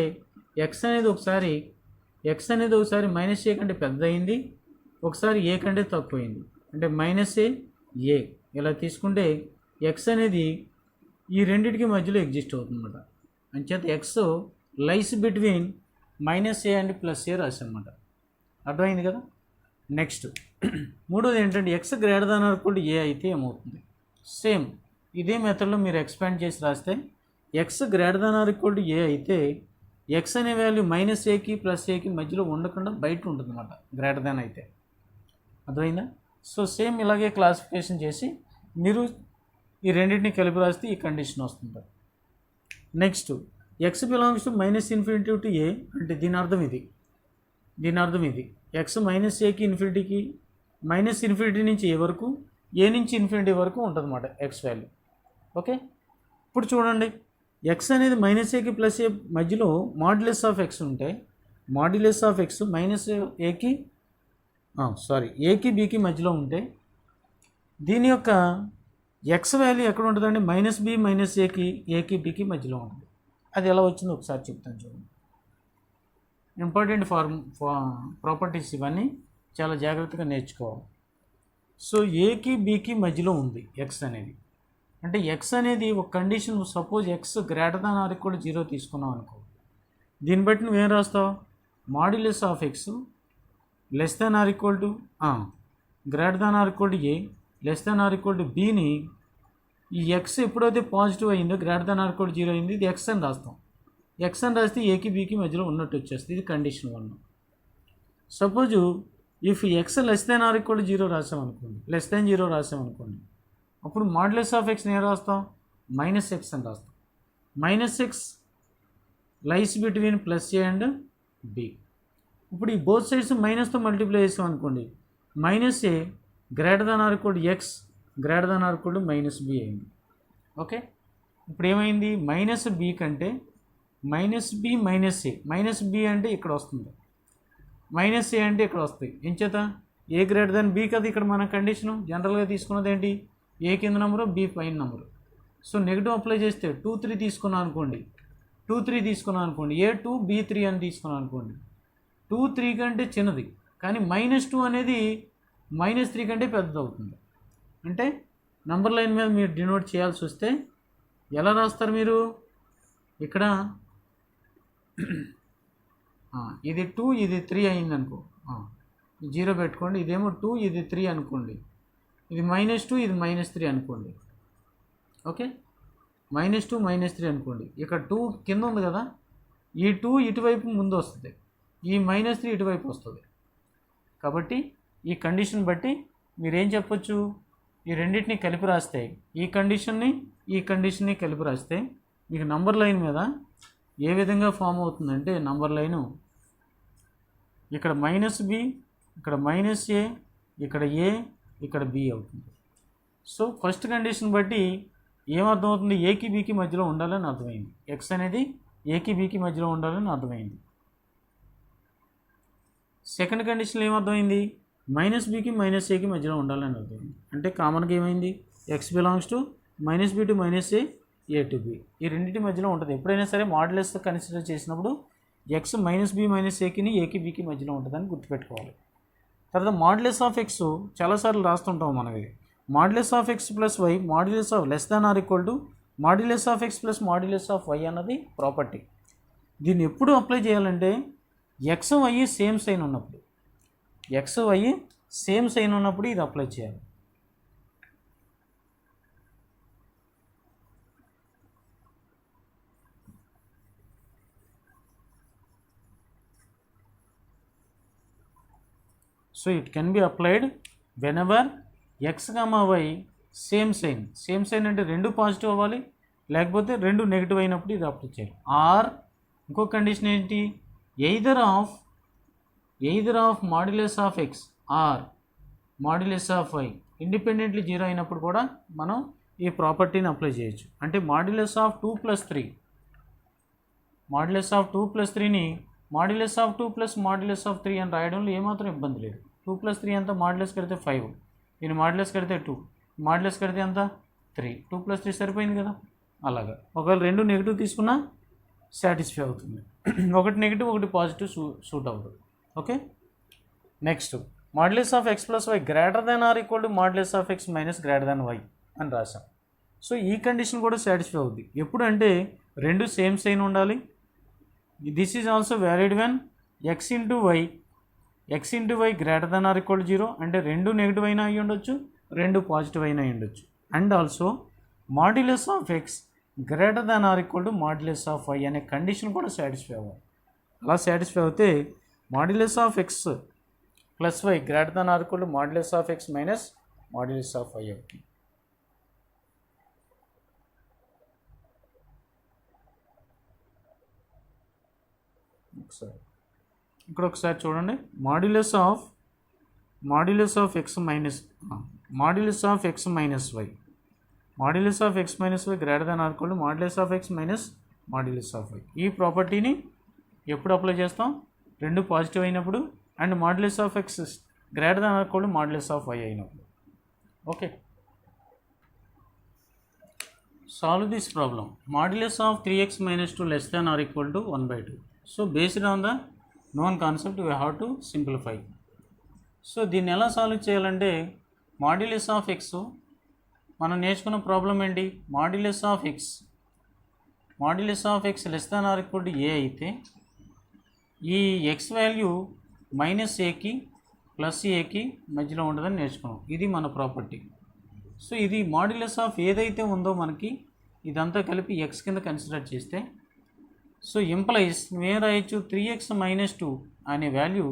ఎక్స్ అనేది ఒకసారి మైనస్ ఏ కంటే పెద్ద అయింది, ఒకసారి ఏ కంటే తక్కువ అయింది, అంటే -a ఇలా తీసుకుంటే ఎక్స్ అనేది ఈ రెండింటికి మధ్యలో ఎగ్జిస్ట్ అవుతుందన్నమాట. అంచేత x lies between -a and +a రాసామన్నమాట. అర్థమైంది కదా. నెక్స్ట్ మూడోది ఏంటంటే x greater than or equal to a అయితే ఏమవుతుంది, సేమ్ ఇదే మెథడ్లో మీరు ఎక్స్పాండ్ చేసి రాస్తే x greater than or equal to a అయితే ఎక్స్ అనే వాల్యూ -aకి +aకి మధ్యలో ఉండకుండా బయట ఉంటుంది అన్నమాట, గ్రేటర్ దాన్ అయితే. అర్థమైందా. సో సేమ్ ఇలాగే క్లాసిఫికేషన్ చేసి మీరు ఈ రెండింటిని కలిపి రాస్తే ఈ కండిషన్ వస్తుంది. Next x belongs to -∞ to a అంటే దీని అర్థం ఇది, ఎక్స్ -aకి ఇన్ఫినిటీకి ∞ నుంచి ఏ వరకు, ఏ నుంచి ఇన్ఫినిటీ వరకు ఉంటుంది అన్నమాట ఎక్స్ వాల్యూ. ఓకే, ఇప్పుడు చూడండి, ఎక్స్ అనేది -aకి +a మధ్యలో మాడ్యులస్ ఆఫ్ ఎక్స్ ఉంటే, మాడ్యులస్ ఆఫ్ ఎక్స్ ఏకి బీకి మధ్యలో ఉంటే దీని యొక్క ఎక్స్ వాల్యూ ఎక్కడ ఉంటుందండి, -b ఏకి బీకి మధ్యలో ఉంటుంది. అది ఎలా వచ్చిందో ఒకసారి చెప్తాను చూడండి. ఇంపార్టెంట్ ప్రాపర్టీస్ ఇవన్నీ చాలా జాగ్రత్తగా నేర్చుకోవాలి. సో ఏకి బీకి మధ్యలో ఉంది ఎక్స్ అనేది, అంటే ఎక్స్ అనేది ఒక condition, suppose x greater than or equal to 0 తీసుకున్నాం అనుకో, దీన్ని బట్టి నువ్వేం రాస్తావు, modulus of x less than or equal to greater than or equal to a less than or equal to బీని, ఈ ఎక్స్ ఎప్పుడైతే పాజిటివ్ అయిందో greater than or equal to 0 అయింది, ఇది ఎక్స్ అని రాస్తాం. ఎక్స్ అని రాస్తే ఏకి బీకి మధ్యలో ఉన్నట్టు వచ్చేస్తుంది. ఇది condition 1. Suppose if x less than or equal to 0 రాసామనుకోండి, లెస్ దాన్ 0 రాసామనుకోండి, అప్పుడు మాడ్యులస్ ఆఫ్ ఎక్స్ని ఏం రాస్తాం, -x అని రాస్తాం. -x lies between +a and b. ఇప్పుడు ఈ బోత్ సైడ్స్ మైనస్తో మల్టిప్లై చేసాం అనుకోండి, -a greater than or equal to X greater than or equal to -b అయింది. ఓకే, ఇప్పుడు ఏమైంది, -b కంటే -b -a అంటే ఇక్కడ వస్తుంది, -a అంటే ఇక్కడ వస్తాయి. ఎంచేత ఏ గ్రేటర్ దాన్ b కదా ఇక్కడ మన కండిషను. జనరల్గా తీసుకున్నది ఏంటి, ఏ కింద నెంబరు బి పైన నెంబరు. సో నెగిటివ్ అప్లై చేస్తే 2 3 తీసుకున్నాను అనుకోండి, A2 B3 అని తీసుకున్నాను అనుకోండి, 2 3 కంటే చిన్నది, కానీ -2 అనేది -3 కంటే పెద్దది అవుతుంది. అంటే నంబర్ లైన్ మీద మీరు డినోట్ చేయాల్సి వస్తే ఎలా రాస్తారు మీరు, ఇక్కడ ఇది 2 ఇది 3 అయిందనుకో, 0 పెట్టుకోండి, ఇదేమో 2 ఇది 3 అనుకోండి, ఇది -2 ఇది -3 అనుకోండి. ఓకే, -2 -3 అనుకోండి, ఇక్కడ 2 కింద ఉంది కదా, ఈ 2 ఇటువైపు ముందు వస్తుంది, ఈ -3 ఇటువైపు వస్తుంది. కాబట్టి ఈ కండిషన్ బట్టి మీరేం చెప్పొచ్చు, ఈ రెండింటిని కలిపి రాస్తే, ఈ కండిషన్ని కలిపి రాస్తే మీకు నంబర్ లైన్ మీద ఏ విధంగా ఫామ్ అవుతుందంటే, నంబర్ లైను ఇక్కడ -b, ఇక్కడ -a, ఇక్కడ a, ఇక్కడ b అవుతుంది. సో ఫస్ట్ కండిషన్ బట్టి ఏమర్థమవుతుంది, ఏకి బీకి మధ్యలో ఉండాలని అర్థమైంది. ఎక్స్ అనేది ఏకి బీకి మధ్యలో ఉండాలని అర్థమైంది. సెకండ్ కండిషన్లో ఏమర్థమైంది, -bకి -aకి మధ్యలో ఉండాలని అర్థమైంది. అంటే కామన్గా ఏమైంది, X belongs to -b to -a, a to b, ఈ రెండింటి మధ్యలో ఉంటుంది. ఎప్పుడైనా సరే మాడ్యులస్తో కన్సిడర్ చేసినప్పుడు ఎక్స్ -b -aకి ఏకి బీకి మధ్యలో ఉంటుందని గుర్తుపెట్టుకోవాలి. తర్వాత మాడ్యులస్ ఆఫ్ ఎక్స్ చాలాసార్లు రాస్తుంటాం మనకి, modulus of x plus y modulus of less than or equal to modulus of x plus modulus of y అన్నది ప్రాపర్టీ. దీన్ని ఎప్పుడు అప్లై చేయాలంటే ఎక్స్ వై సేమ్ సైన్ ఉన్నప్పుడు, ఎక్స్ వై సేమ్ సైన్ ఉన్నప్పుడు ఇది అప్లై చేయాలి. So it can be applied whenever x comma y same sign అంటే రెండు పాజిటివ్ అవ్వాలి, లేకపోతే రెండు నెగిటివ్ అయినప్పుడు ఇది అప్లై చేయాలి. ఆర్ ఇంకో కండిషన్ ఏంటి, either of modulus of x or modulus of y independently 0 అయినప్పుడు కూడా మనం ఈ ప్రాపర్టీని అప్లై చేయొచ్చు. అంటే మాడ్యులస్ ఆఫ్ 2 + 3, మాడ్యులస్ ఆఫ్ 2 + 3ని మాడ్యులస్ ఆఫ్ 2 + మాడ్యులస్ ఆఫ్ 3 అని రాయడంలో ఏమాత్రం ఇబ్బంది లేదు. 2 + 3 అంతా మాడ్యులస్ కడితే 5, దీన్ని మాడ్యులస్ కడితే 2, మాడ్యులస్ కడితే అంతా 3, 2 + 3 సరిపోయింది కదా. అలాగా ఒకవేళ రెండు నెగిటివ్ తీసుకున్నా సాటిస్ఫై అవుతుంది, ఒకటి నెగిటివ్ ఒకటి పాజిటివ్ సూట్ అవుతుంది. Okay, next modulus of x plus y greater than or equal to modulus of x minus greater than y అని రాసాం. సో ఈ కండిషన్ కూడా సాటిస్ఫై అవుద్ది. ఎప్పుడు అంటే రెండు సేమ్ సైన్ ఉండాలి. This is also valid when x into y greater than or equal to 0, అంటే రెండు నెగిటివ్ అయినా అయ్యి ఉండొచ్చు, రెండు పాజిటివ్ అయినా అయ్యి ఉండొచ్చు. And also modulus of x greater than or equal to modulus of y అనే కండిషన్ కూడా సాటిస్ఫై అవ్వాలి. అలా సాటిస్ఫై అవుతే modulus of x plus y greater than or equal to modulus of x minus modulus of y అవుతుంది. ఒకసారి చూడండి, modulus of x minus y modulus of x minus y greater than or equal to modulus of x minus modulus of y. ఈ ప్రాపర్టీని ఎప్పుడు apply చేస్తాం, రెండు positive అయినప్పుడు and modulus of x greater than or equal to modulus of y అయినప్పుడు. Okay, solve this problem. Modulus of 3x - 2 less than or equal to 1/2. So based on the known concept we have to simplify. So దీన్ని ఎలా solve చేయాలంటే, modulus of X మనం నేర్చుకున్న problem ఏంటి, modulus of x less than or equal to a అయితే ఈ X value -aకి +aకి మధ్యలో ఉండదని నేర్చుకున్నాం. ఇది మన ప్రాపర్టీ. సో ఇది మాడ్యులస్ ఆఫ్ ఏదైతే ఉందో మనకి ఇదంతా కలిపి ఎక్స్ కింద కన్సిడర్ చేస్తే, సో ఇంప్లైస్ మేము రాయొచ్చు 3x - 2 అనే వాల్యూ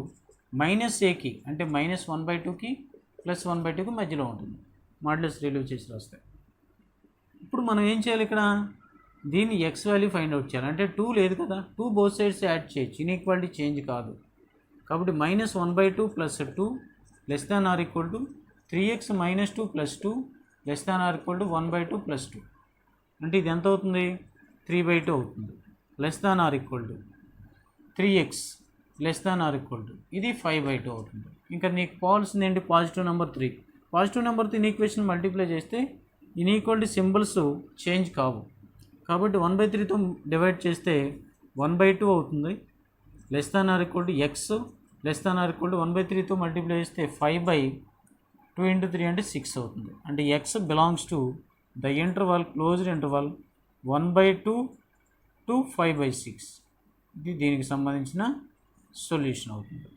-aకి అంటే -1/2కి +1/2కి మధ్యలో ఉంటుంది. మాడ్యులస్ రిలీవ్ చేసి రాస్తే ఇప్పుడు మనం ఏం చేయాలి, ఇక్కడ దీన్ని ఎక్స్ వాల్యూ ఫైండ్ అవుట్ చేయాలి. అంటే 2 లేదు కదా, 2 బోత్ సైడ్స్ యాడ్ చేయొచ్చు, ఇన్ఈక్వాలిటీ చేంజ్ కాదు. కాబట్టి -1/2 + 2 less than or equal to 3x - 2 + 2 less than or equal to 1/2 + 2, అంటే ఇది ఎంత అవుతుంది, 3/2 అవుతుంది. Less than or equal to 3x less than or equal to ఇది 5/2 అవుతుంది. ఇంకా నీకు కావాల్సింది ఏంటి, పాజిటివ్ నెంబర్ 3. పాజిటివ్ నెంబర్తో ఈక్వేషన్ మల్టిప్లై చేస్తే ఇన్ఈక్వాలిటీ సింబల్స్ చేంజ్ కావు. కాబట్టి 1/3తో డివైడ్ చేస్తే 1/2 అవుతుంది. Less than or equal to x less than or equal to 1/3తో మల్టిప్లై చేస్తే 5/2 × 3 అంటే 6 అవుతుంది. అంటే x belongs to the interval closed interval 1/2 to 5/6. ఇది దీనికి సంబంధించిన సొల్యూషన్ అవుతుంది.